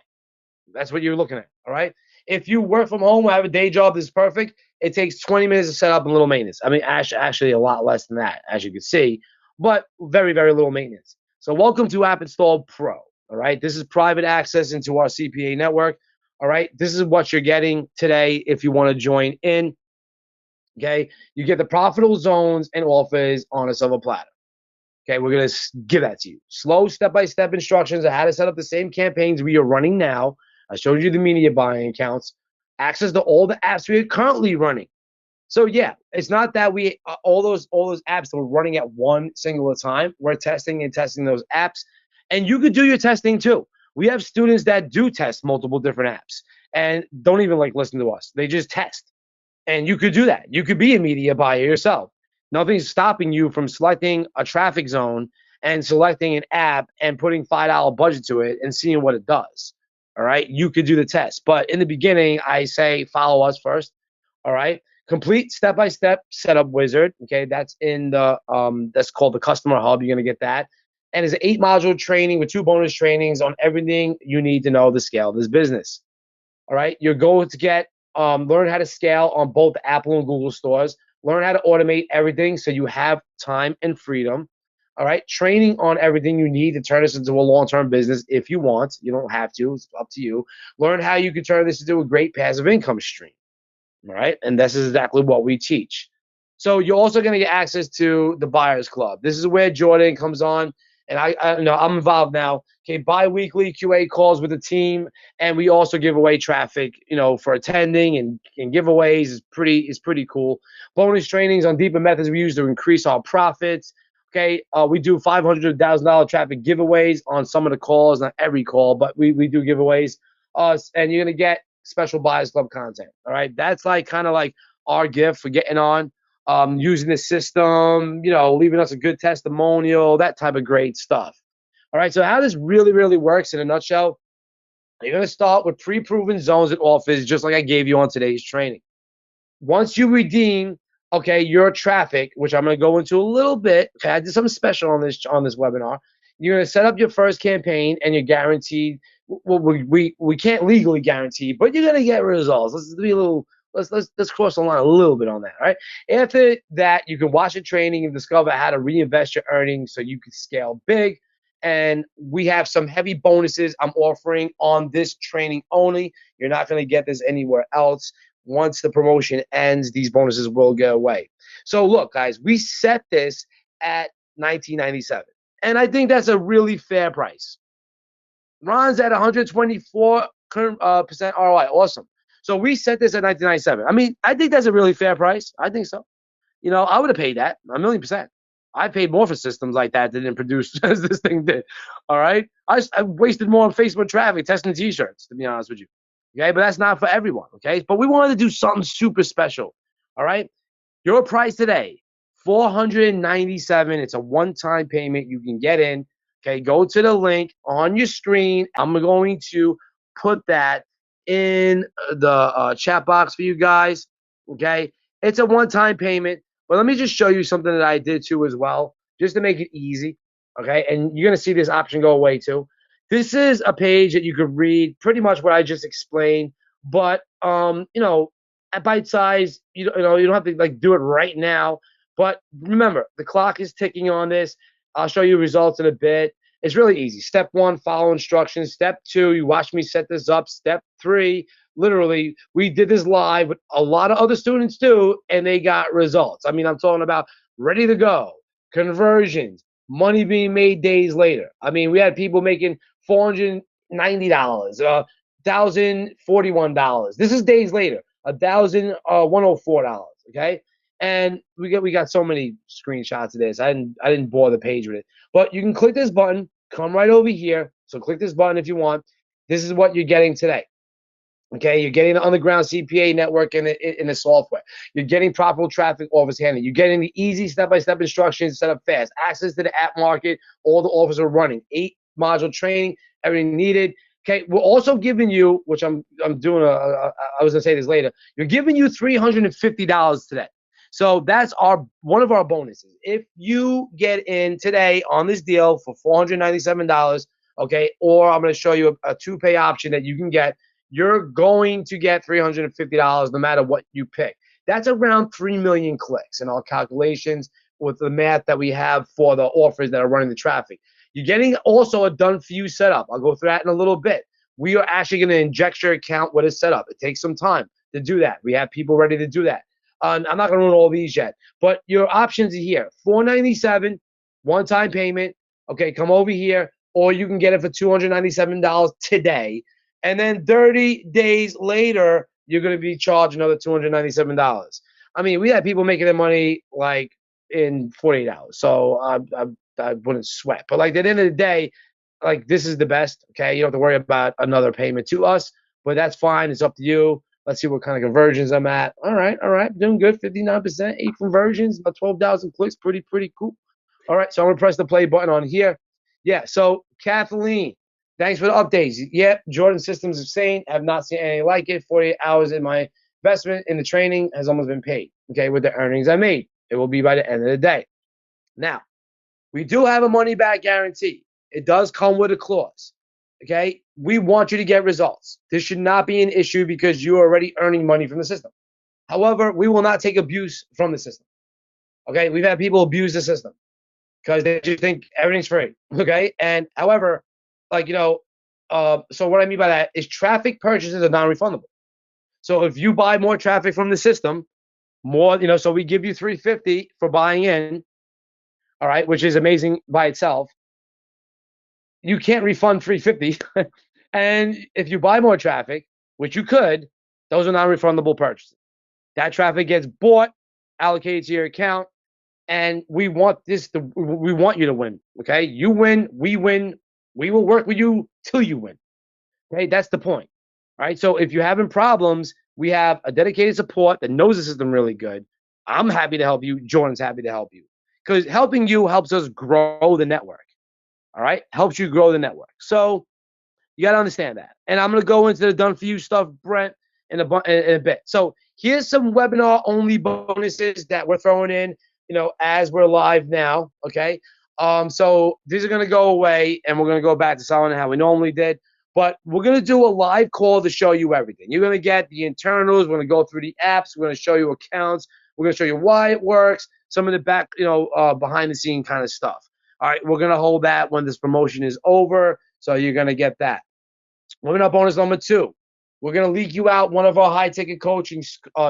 That's what you're looking at. All right. If you work from home or have a day job that's perfect, it takes 20 minutes to set up and little maintenance. I mean, actually a lot less than that, as you can see, but very, very little maintenance. So welcome to AppInstallPro. All right. This is private access into our CPA network. All right. This is what you're getting today if you want to join in. Okay. You get the profitable zones and offers on a silver platter. Okay, we're going to give that to you. Slow step-by-step instructions on how to set up the same campaigns we are running now. I showed you the media buying accounts. Access to all the apps we are currently running. So yeah, it's not that we all those apps that we're running at one single time. We're testing those apps, and you could do your testing too. We have students that do test multiple different apps and don't even like listen to us. They just test, and you could do that. You could be a media buyer yourself. Nothing's stopping you from selecting a traffic zone and selecting an app and putting $5 budget to it and seeing what it does. All right. You could do the test. But in the beginning, I say follow us first. All right. Complete step-by-step setup wizard. Okay. That's in that's called the customer hub. You're going to get that. And it's an 8-module training with 2 bonus trainings on everything you need to know to scale this business. All right. You're going to get learn how to scale on both Apple and Google stores. Learn how to automate everything so you have time and freedom. All right. Training on everything you need to turn this into a long-term business if you want. You don't have to. It's up to you. Learn how you can turn this into a great passive income stream. All right. And this is exactly what we teach. So you're also going to get access to the Buyers Club. This is where Jordan comes on. And I'm involved now. Okay, bi-weekly QA calls with the team, and we also give away traffic, for attending and giveaways. Is pretty cool. Bonus trainings on deeper methods we use to increase our profits. Okay, we do $500,000 traffic giveaways on some of the calls, not every call, but we do giveaways. And you're gonna get special Buyers Club content. All right, that's like kind of like our gift for getting on. Using the system, leaving us a good testimonial, that type of great stuff. All right, so how this really, really works in a nutshell, you're going to start with pre-proven zones and offers, just like I gave you on today's training. once you redeem, okay, your traffic, which I'm going to go into a little bit. Okay, I did something special on this webinar. You're going to set up your first campaign, and you're guaranteed. Well, we can't legally guarantee, but you're going to get results. Let's be a little. Let's cross the line a little bit on that, right? After that, you can watch the training and discover how to reinvest your earnings so you can scale big. And we have some heavy bonuses I'm offering on this training only. You're not going to get this anywhere else. Once the promotion ends, these bonuses will go away. So look, guys, we set this at $19.97, and I think that's a really fair price. Ron's at 124% ROI. Awesome. So we set this at $19.97. I mean, I think that's a really fair price. I think so. You know, I would have paid that 1,000,000%. I paid more for systems like that didn't produce as this thing did. All right. I wasted more on Facebook traffic testing t-shirts, to be honest with you. Okay. But that's not for everyone. Okay. But we wanted to do something super special. All right. Your price today, $497. It's a one-time payment. You can get in. Okay, go to the link on your screen. I'm going to put that in the chat box for you guys. Okay, it's a one-time payment, but let me just show you something that I did too as well, just to make it easy. Okay, and you're gonna see this option go away too. This is a page that you could read pretty much what I just explained, but you know, at bite size, you know, you don't have to like do it right now. But remember, the clock is ticking on this. I'll show you results in a bit. It's really easy. Step 1, follow instructions. Step 2, you watch me set this up. Step 3, literally, we did this live with a lot of other students too, and they got results. I mean, I'm talking about ready to go, conversions, money being made days later. I mean, we had people making $490, $1,041. This is days later. $1,104. Okay. And we got so many screenshots of this. I didn't bore the page with it. But you can click this button, come right over here. So click this button if you want. This is what you're getting today. Okay, you're getting the underground CPA network in the software. You're getting profitable traffic offers handling. You're getting the easy step-by-step instructions set up fast. Access to the app market. All the offers are running. 8-module training. Everything needed. Okay, we're also giving you, which I'm doing I was gonna say this later. You're giving you $350 today. So that's one of our bonuses. If you get in today on this deal for $497, okay, or I'm going to show you a 2-pay option that you can get, you're going to get $350 no matter what you pick. That's around 3 million clicks in our calculations with the math that we have for the offers that are running the traffic. You're getting also a done-for-you setup. I'll go through that in a little bit. We are actually going to inject your account with a setup. It takes some time to do that. We have people ready to do that. I'm not going to run all these yet, but your options are here. $497, one-time payment. Okay, come over here, or you can get it for $297 today. And then 30 days later, you're going to be charged another $297. I mean, we had people making their money like in 48 hours. So I wouldn't sweat. But like at the end of the day, like this is the best. Okay, you don't have to worry about another payment to us, but that's fine. It's up to you. Let's see what kind of conversions I'm at. All right, doing good. 59%, 8 conversions, about 12,000 clicks. Pretty cool. All right, so I'm gonna press the play button on here. Yeah. So Kathleen, thanks for the updates. Yep, Jordan Systems of Sane. Have not seen anything like it. 48 hours in my investment in the training has almost been paid. Okay, with the earnings I made, it will be by the end of the day. Now, we do have a money back guarantee. It does come with a clause. Okay, we want you to get results. This should not be an issue because you are already earning money from the system. However, we will not take abuse from the system. Okay, we've had people abuse the system because they just think everything's free. Okay, and however, like so what I mean by that is traffic purchases are non-refundable. So if you buy more traffic from the system, more, so we give you $350 for buying in. All right, which is amazing by itself. You can't refund $350. And if you buy more traffic, which you could, those are non-refundable purchases. That traffic gets bought, allocated to your account, and we want you to win. Okay, you win, we win. We will work with you till you win. Okay, that's the point. All right. So if you're having problems, we have a dedicated support that knows the system really good. I'm happy to help you. Jordan's happy to help you because helping you helps us grow the network. All right, helps you grow the network. So you got to understand that. And I'm going to go into the done for you stuff, Brent, in a bit. So here's some webinar only bonuses that we're throwing in, as we're live now. Okay. So these are going to go away and we're going to go back to selling how we normally did. But we're going to do a live call to show you everything. You're going to get the internals. We're going to go through the apps. We're going to show you accounts. We're going to show you why it works, some of the back, behind the scene kind of stuff. All right, we're going to hold that when this promotion is over. So you're going to get that. Webinar bonus number 2. We're going to leak you out one of our high ticket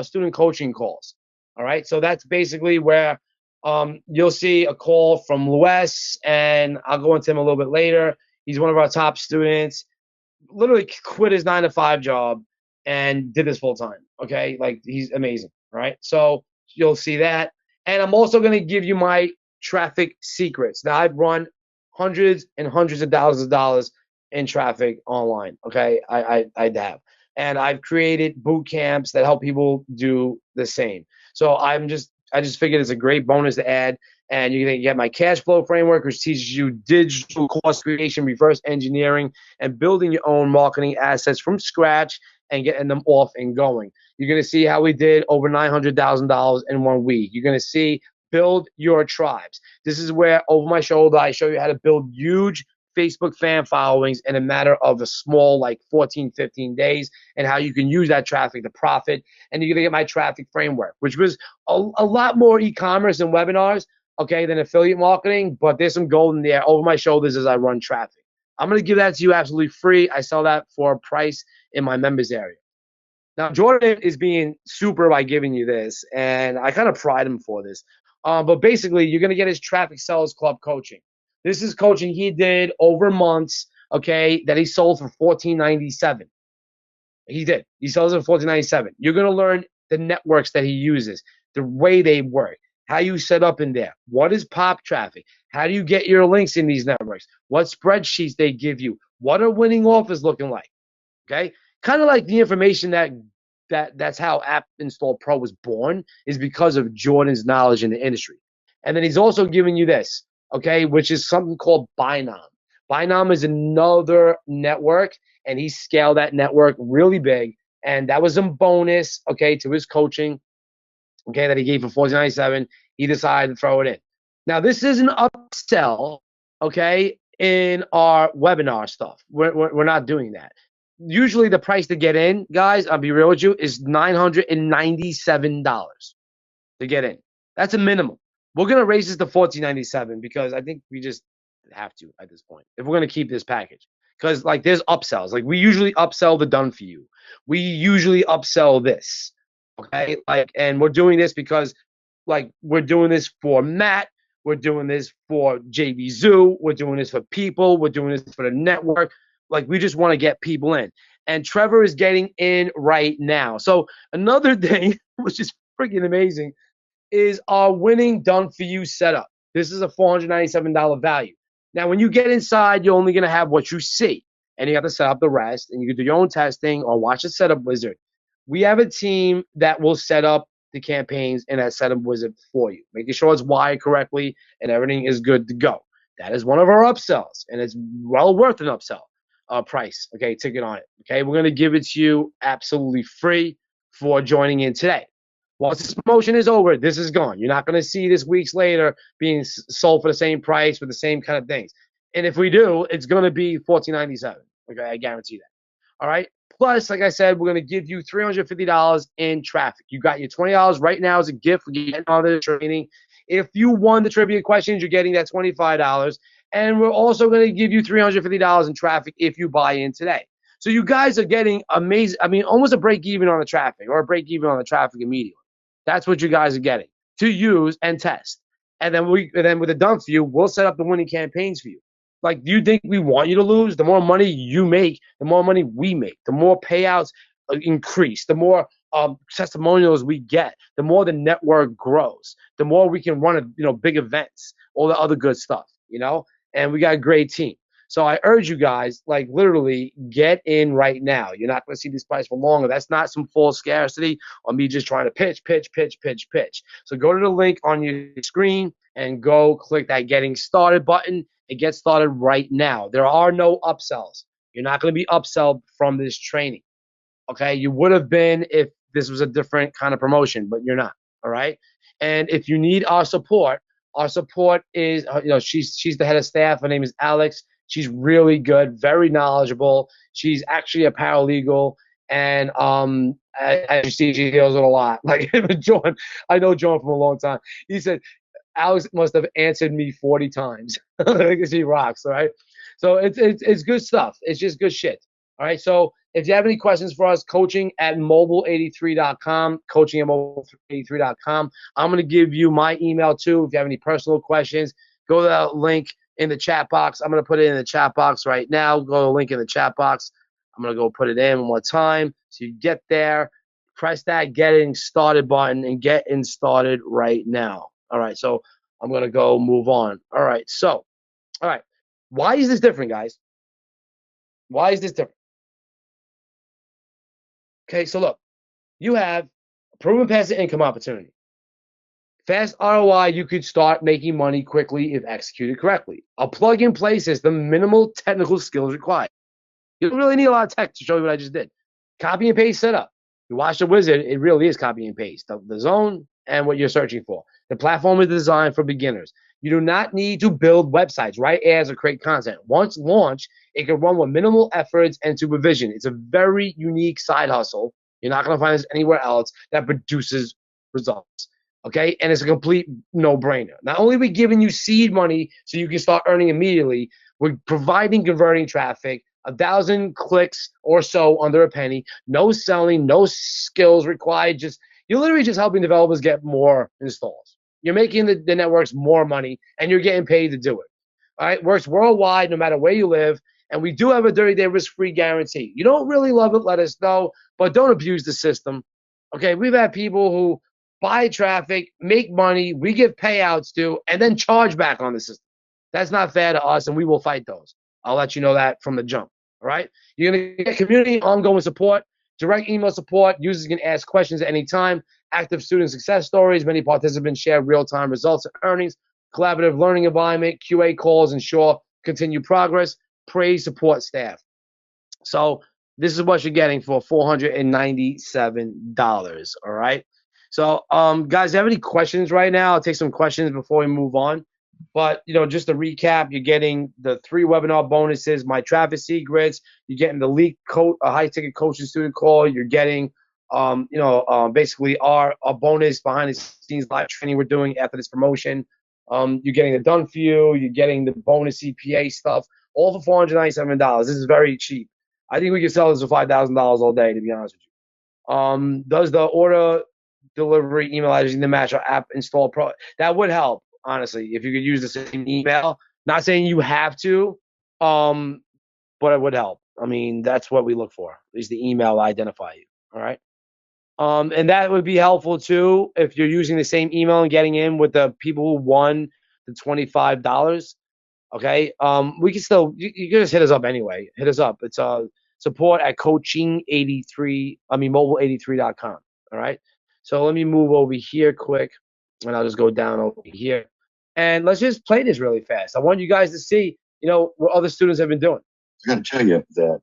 student coaching calls. All right, so that's basically where you'll see a call from Luis, and I'll go into him a little bit later. He's one of our top students. Literally quit his 9-to-5 job and did this full time. Okay, like he's amazing. Right, so you'll see that, and I'm also going to give you my traffic secrets. Now I've run hundreds and hundreds of thousands of dollars in traffic online. Okay, I have, and I've created boot camps that help people do the same. So I just figured it's a great bonus to add. And you're going to get my cash flow framework, which teaches you digital course creation, reverse engineering, and building your own marketing assets from scratch and getting them off and going. You're going to see how we did over $900,000 in 1 week. You're going to see build your tribes. This is where over my shoulder, I show you how to build huge Facebook fan followings in a matter of a small, like 14, 15 days, and how you can use that traffic to profit. And you're going to get my traffic framework, which was a lot more e-commerce and webinars, okay, than affiliate marketing, but there's some gold in there over my shoulders as I run traffic. I'm going to give that to you absolutely free. I sell that for a price in my members area. Now, Jordan is being super by giving you this, and I kind of pride him for this. But basically, you're going to get his Traffic Sellers Club coaching. This is coaching he did over months, okay, that he sold for $14.97. He did. He sells it for $14.97. You're going to learn the networks that he uses, the way they work, how you set up in there. What is pop traffic? How do you get your links in these networks? What spreadsheets they give you? What are winning offers looking like? Okay? Kind of like the information that's how AppInstallPro was born, is because of Jordan's knowledge in the industry. And then he's also giving you this, okay, which is something called Binom. Binom is another network, and he scaled that network really big. And that was a bonus, okay, to his coaching, okay, that he gave for $14.97. He decided to throw it in. Now, this is an upsell, okay, in our webinar stuff. We're not doing that. Usually the price to get in, guys, I'll be real with you, is $997 to get in. That's a minimum. We're going to raise this to $14.97 because I think we just have to at this point if we're going to keep this package. Because, like, there's upsells. Like, we usually upsell the done for you. We usually upsell this, okay? Like, and we're doing this because, like, we're doing this for Matt. We're doing this for JV Zoo. We're doing this for people. We're doing this for the network. Like, we just want to get people in. And Trevor is getting in right now. So another thing, which is freaking amazing, is our winning done for you setup. This is a $497 value. Now, when you get inside, you're only going to have what you see, and you have to set up the rest, and you can do your own testing or watch the setup wizard. We have a team that will set up the campaigns in that setup wizard for you, making sure it's wired correctly and everything is good to go. That is one of our upsells, and it's well worth an upsell price, okay, ticket on it. Okay, we're going to give it to you absolutely free for joining in today. Once this promotion is over, this is gone. You're not going to see this weeks later being sold for the same price with the same kind of things. And if we do, it's going to be $14.97. Okay, I guarantee that. All right. Plus, like I said, we're going to give you $350 in traffic. You got your $20 right now as a gift for getting all the training. If you won the trivia questions, you're getting that $25. And we're also going to give you $350 in traffic if you buy in today. So you guys are getting amazing. I mean, almost a break even on the traffic, or a break even on the traffic immediately. That's what you guys are getting to use and test. And then with the done for you, we'll set up the winning campaigns for you. Like, do you think we want you to lose? The more money you make, the more money we make. The more payouts increase, the more testimonials we get, the more the network grows, the more we can run, big events, all the other good stuff, and we got a great team. So I urge you guys, like, literally get in right now. You're not going to see this price for longer. That's not some false scarcity or me just trying to pitch. So go to the link on your screen and go click that getting started button and get started right now. There are no upsells. You're not going to be upselled from this training. Okay, you would have been if this was a different kind of promotion, but you're not. All right, and if you need our support is she's the head of staff. Her name is Alex. She's really good, very knowledgeable. She's actually a paralegal, and as you see, she deals with a lot. Like John, I know John from a long time. He said Alex must have answered me 40 times because he rocks. All right, so it's good stuff. It's just good shit. All right, so if you have any questions for us, coaching at mobile83.com, coaching at mobile83.com. I'm going to give you my email too. If you have any personal questions, go to that link in the chat box. I'm going to put it in the chat box right now. Go to the link in the chat box. I'm going to go put it in one more time. So you get there, press that getting started button and get in started right now. All right, so I'm going to go move on. All right, so, all right. Why is this different, guys? Why is this different? Okay, so look, you have a proven passive income opportunity. Fast ROI, you could start making money quickly if executed correctly. A plug-and-play system, minimal technical skills required. You don't really need a lot of tech to show you what I just did. Copy and paste setup. You watch the wizard, it really is copy and paste. The zone and what you're searching for. The platform is designed for beginners. You do not need to build websites, write ads, or create content. Once launched, it can run with minimal efforts and supervision. It's a very unique side hustle. You're not going to find this anywhere else that produces results. Okay, and it's a complete no-brainer. Not only are we giving you seed money so you can start earning immediately, we're providing converting traffic, 1,000 clicks or so under a penny, no selling, no skills required. You're literally just helping developers get more installs. You're making the networks more money, and you're getting paid to do it. All right, works worldwide, no matter where you live, and we do have a 30-day risk-free guarantee. You don't really love it, let us know, but don't abuse the system. Okay, we've had people who buy traffic, make money, we give payouts to, and then charge back on the system. That's not fair to us, and we will fight those. I'll let you know that from the jump. All right? You're going to get community ongoing support, direct email support. Users can ask questions at any time. Active student success stories. Many participants share real-time results and earnings. Collaborative learning environment. QA calls ensure continued progress. Praise support staff. So this is what you're getting for $497. All right? So, guys, have any questions right now? I'll take some questions before we move on. But, just to recap, you're getting the 3 webinar bonuses, my traffic secrets. You're getting the leak high-ticket coaching student call. You're getting, basically our bonus behind-the-scenes live training we're doing after this promotion. You're getting the done for you. You're getting the bonus CPA stuff, all for $497. This is very cheap. I think we can sell this for $5,000 all day, to be honest with you. Does the order delivery email address need to match our AppInstallPro? That would help, honestly, if you could use the same email. Not saying you have to, but it would help. I mean, that's what we look for, is the email to identify you. All right. And that would be helpful too if you're using the same email and getting in with the people who won the $25. Okay. We can still, you can just hit us up anyway. Hit us up. It's support at mobile83.com. All right. So let me move over here quick, and I'll just go down over here. And let's just play this really fast. I want you guys to see, what other students have been doing. I got to tell you that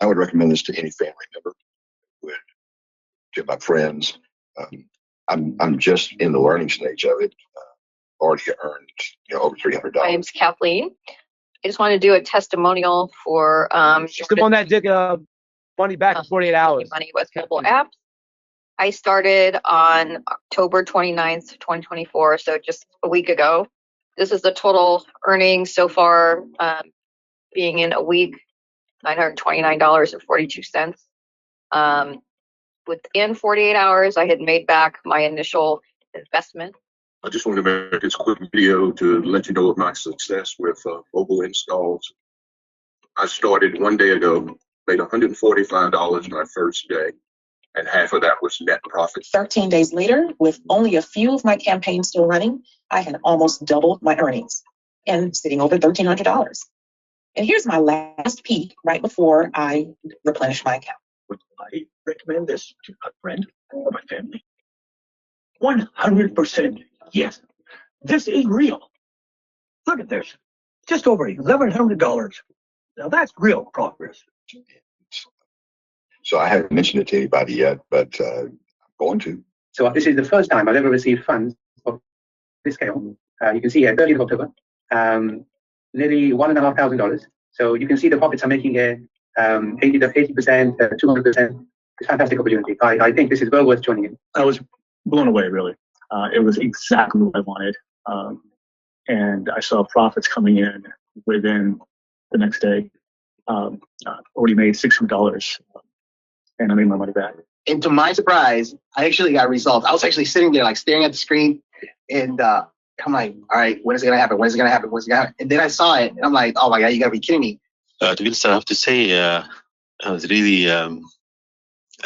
I would recommend this to any family member, to my friends. I'm just in the learning stage of it. Already earned over $300. My name's Kathleen. I just want to do a testimonial for She's the one that did money back in 48 hours. Money with mobile apps. I started on October 29th, 2024, so just a week ago. This is the total earnings so far, being in a week, $929.42. Within 48 hours, I had made back my initial investment. I just wanted to make this quick video to let you know of my success with mobile installs. I started one day ago, made $145 my first day, and half of that was net profit. 13 days later, with only a few of my campaigns still running, I had almost doubled my earnings and sitting over $1,300. And here's my last peek right before I replenish my account. Would I recommend this to a friend or my family? 100% yes. This is real. Look at this. Just over $1,100. Now that's real progress. So I haven't mentioned it to anybody yet, but I'm going to. So this is the first time I've ever received funds of this scale. You can see here, 30th of October, nearly $1,500. So you can see the profits I'm making here, 80%, 200%. It's a fantastic opportunity. I think this is well worth joining in. I was blown away, really. It was exactly what I wanted. And I saw profits coming in within the next day. Already made $600, and I made my money back. And to my surprise, I actually got results. I was actually sitting there, like staring at the screen, and I'm like, all right, when is it gonna happen? When is it gonna happen? When's it gonna happen? And then I saw it, and I'm like, oh my god, you gotta be kidding me. To be honest, I have to say, I was really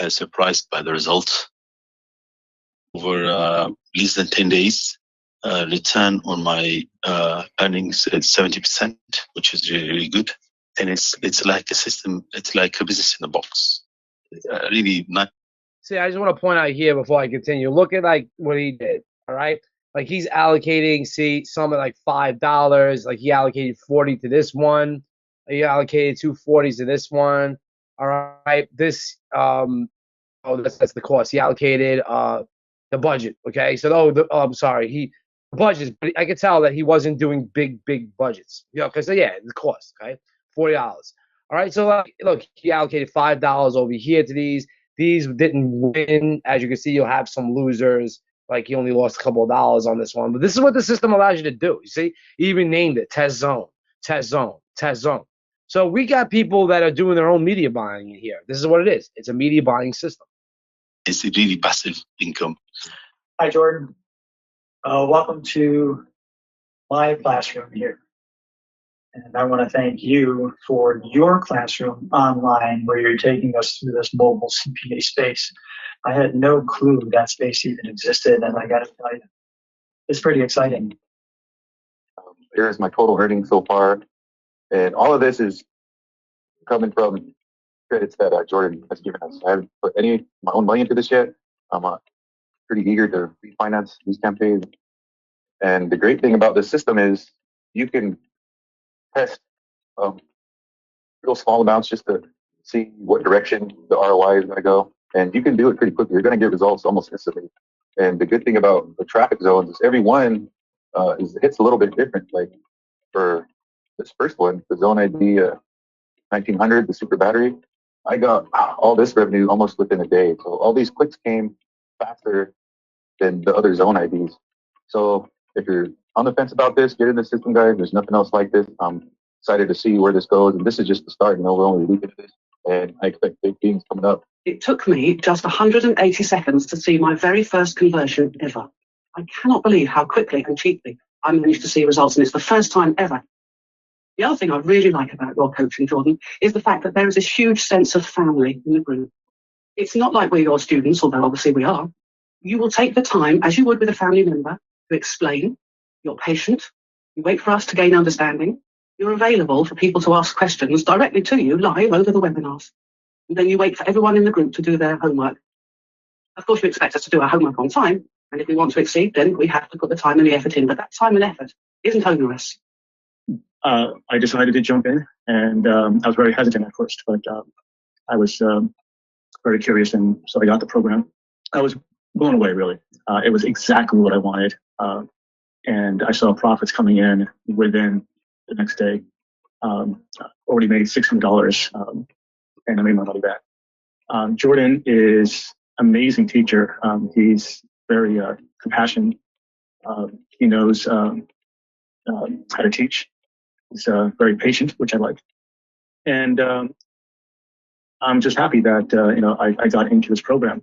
surprised by the results. Over less than 10 days, return on my earnings at 70%, which is really, really good. And it's like a system, it's like a business in a box. Really not. See, I just want to point out here before I continue. Look at like what he did. All right, like he's allocating. See, some at like $5. Like he allocated 40 to this one. He allocated 240s to this one. All right, this that's the cost. He allocated the budget. Okay, so I'm sorry, the budgets, but I could tell that he wasn't doing big budgets. You know, because the cost. Okay, $40. All right, so look, he allocated $5 over here to these. These didn't win. As you can see, you'll have some losers. Like he only lost a couple of dollars on this one. But this is what the system allows you to do. You see, he even named it test zone, test zone, test zone. So we got people that are doing their own media buying in here. This is what it is. It's a media buying system. It's a really passive income. Hi, Jordan. Welcome to my classroom here. And I want to thank you for your classroom online where you're taking us through this mobile CPA space. I had no clue that space even existed, and I got to tell you, it's pretty exciting. Here's my total earnings so far. And all of this is coming from credits that Jordan has given us. I haven't put any of my own money into this yet. I'm pretty eager to refinance these campaigns. And the great thing about this system is you can test real small amounts just to see what direction the ROI is going to go. And you can do it pretty quickly. You're going to get results almost instantly. And the good thing about the traffic zones is every one hits a little bit different. Like for this first one, the zone ID 1900, the super battery, I got all this revenue almost within a day. So all these clicks came faster than the other zone IDs. So if you're on the fence about this, get in the system, guys. There's nothing else like this. I'm excited to see where this goes. And this is just the start. You know, we're only a week into this, and I expect big things coming up. It took me just 180 seconds to see my very first conversion ever. I cannot believe how quickly and cheaply I managed to see results, and it's the first time ever. The other thing I really like about your coaching, Jordan, is the fact that there is this huge sense of family in the group. It's not like we're your students, although obviously we are. You will take the time, as you would with a family member, to explain. You're patient. You wait for us to gain understanding. You're available for people to ask questions directly to you live over the webinars. And then you wait for everyone in the group to do their homework. Of course, you expect us to do our homework on time. And if we want to exceed, then we have to put the time and the effort in. But that time and effort isn't onerous. I decided to jump in, and I was very hesitant at first, but I was very curious, and so I got the program. I was blown away, really. It was exactly what I wanted, and I saw profits coming in within the next day. Already made $600, and I made my money back. Jordan is an amazing teacher. He's very compassionate. He knows how to teach. He's very patient, which I like. And I'm just happy that I got into this program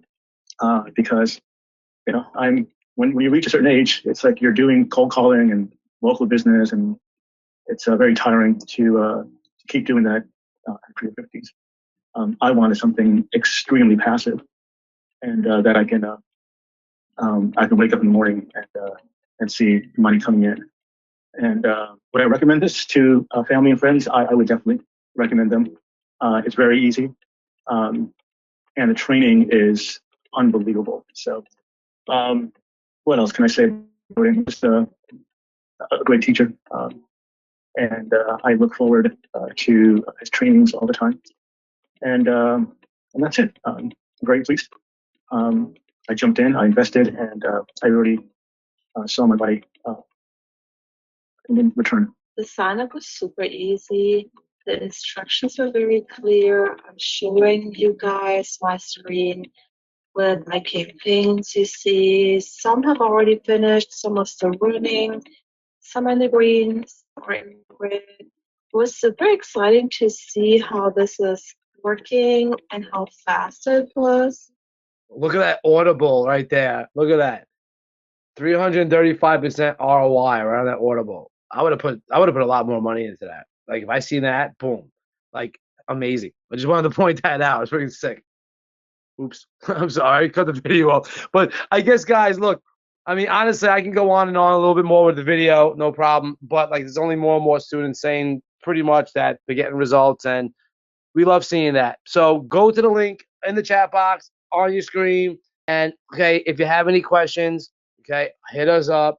because when you reach a certain age, it's like you're doing cold calling and local business, and it's very tiring to keep doing that after your 50s. I wanted something extremely passive, and that I can wake up in the morning and see money coming in. And would I recommend this to family and friends? I would definitely recommend them. It's very easy, and the training is unbelievable. So, what else can I say? Just a great teacher, and I look forward to his trainings all the time. And and that's it. Very pleased. I jumped in, I invested, and I really saw my money in return. The sign up was super easy. The instructions were very clear. I'm showing you guys my screen with my campaigns. You see, some have already finished, some are still running, some are in the green, some are in the red. It was super exciting to see how this is working and how fast it was. Look at that Audible right there. Look at that. 335% ROI around that Audible. I would have put a lot more money into that. Like if I seen that, boom. Like amazing. I just wanted to point that out. It's pretty sick. Oops. I'm sorry. Cut the video off. But I guess guys, look, I mean, honestly, I can go on and on a little bit more with the video, no problem. But like there's only more and more students saying pretty much that they're getting results, and we love seeing that. So go to the link in the chat box on your screen. And okay, if you have any questions, okay, hit us up.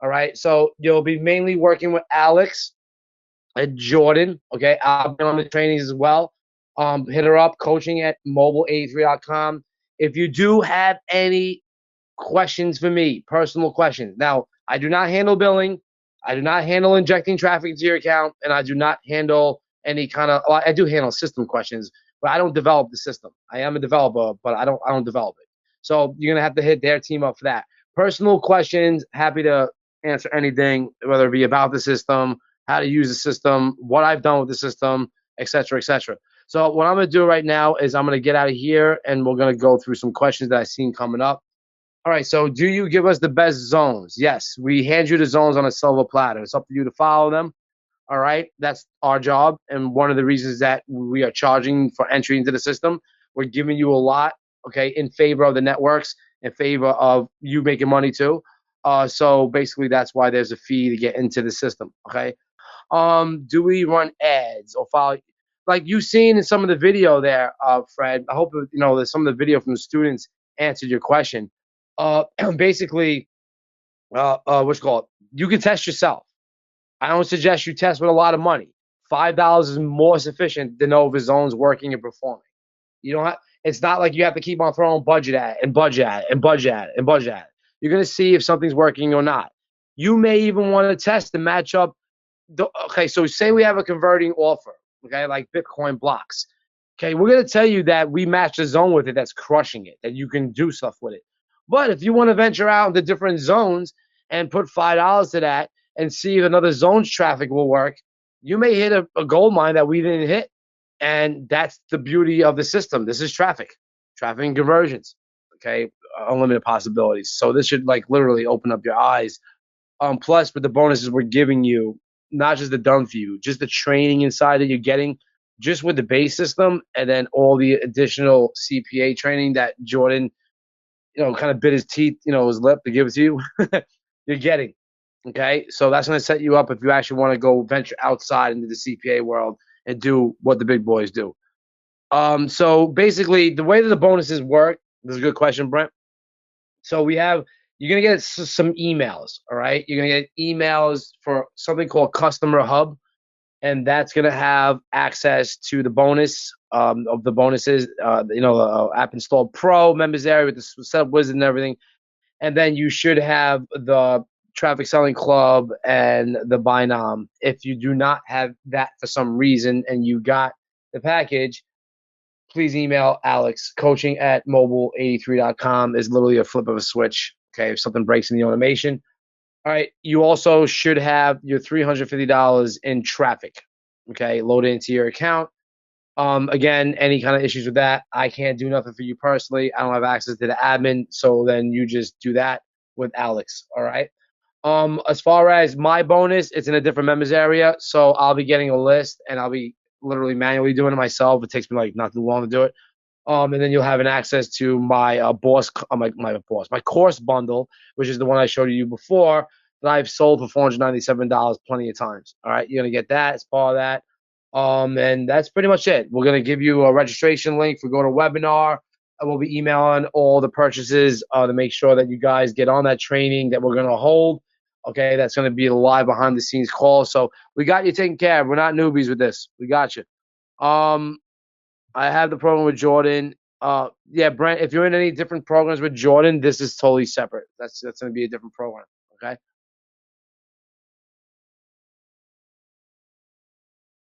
All right. So you'll be mainly working with Alex and Jordan. Okay. I'll be on the trainings as well. Hit her up, coaching at mobile83.com. If you do have any questions for me, personal questions. Now, I do not handle billing. I do not handle injecting traffic into your account, and I do not handle any kind of. Well, I do handle system questions, but I don't develop the system. I am a developer, but I don't develop it. So you're gonna have to hit their team up for that. Personal questions, happy to answer anything, whether it be about the system, how to use the system, what I've done with the system, etc., etc. So what I'm gonna do right now is I'm gonna get out of here, and we're gonna go through some questions that I've seen coming up. All right, so do you give us the best zones? Yes, we hand you the zones on a silver platter. It's up to you to follow them. All right, that's our job. And one of the reasons that we are charging for entry into the system, we're giving you a lot, okay, in favor of the networks, in favor of you making money too. So basically, that's why there's a fee to get into the system, okay? Do we run ads or follow? Like you've seen in some of the video there, Fred. I hope you know that some of the video from the students answered your question. Basically, what's it called? You can test yourself. I don't suggest you test with a lot of money. $5 is more sufficient to know if his zone's working and performing. You don't have. It's not like you have to keep on throwing budget at it and budget at it and budget at it and budget at it. You're gonna see if something's working or not. You may even want to test and match up. Okay, so say we have a converting offer, okay, like Bitcoin blocks. Okay, we're gonna tell you that we match the zone with it that's crushing it, that you can do stuff with it. But if you want to venture out into different zones and put $5 to that and see if another zone's traffic will work, you may hit a gold mine that we didn't hit. And that's the beauty of the system. This is traffic and conversions. Okay, unlimited possibilities. So this should like literally open up your eyes. Plus, with the bonuses we're giving you, not just the done for you, just the training inside that you're getting, just with the base system, and then all the additional CPA training that Jordan, kind of bit his teeth, his lip to give it to you. You're getting. Okay, so that's going to set you up if you actually want to go venture outside into the CPA world and do what the big boys do. So basically, the way that the bonuses work, this is a good question, Brent. So you're going to get some emails, all right? You're going to get emails for something called Customer Hub, and that's going to have access to the bonus of the bonuses, AppInstallPro members area with the setup wizard and everything. And then you should have the Traffic Selling Club and the Binom. If you do not have that for some reason and you got the package, please email Alex. Coaching at mobile83.com is literally a flip of a switch. Okay, if something breaks in the automation. All right, you also should have your $350 in traffic. Okay, load it into your account. Again, any kind of issues with that, I can't do nothing for you personally. I don't have access to the admin, so then you just do that with Alex. All right. As far as my bonus, it's in a different members area, so I'll be getting a list and I'll be literally manually doing it myself. It takes me like not too long to do it. And then you'll have an access to my my course bundle, which is the one I showed you before that I've sold for $497 plenty of times. All right, you're gonna get that as part of that. And that's pretty much it. We're gonna give you a registration link for go to webinar. And we'll be emailing all the purchases to make sure that you guys get on that training that we're gonna hold. Okay, that's gonna be a live behind the scenes call. So we got you taken care of. We're not newbies with this. We got you. I have the program with Jordan. Yeah, Brent, if you're in any different programs with Jordan, this is totally separate. That's going to be a different program. Okay.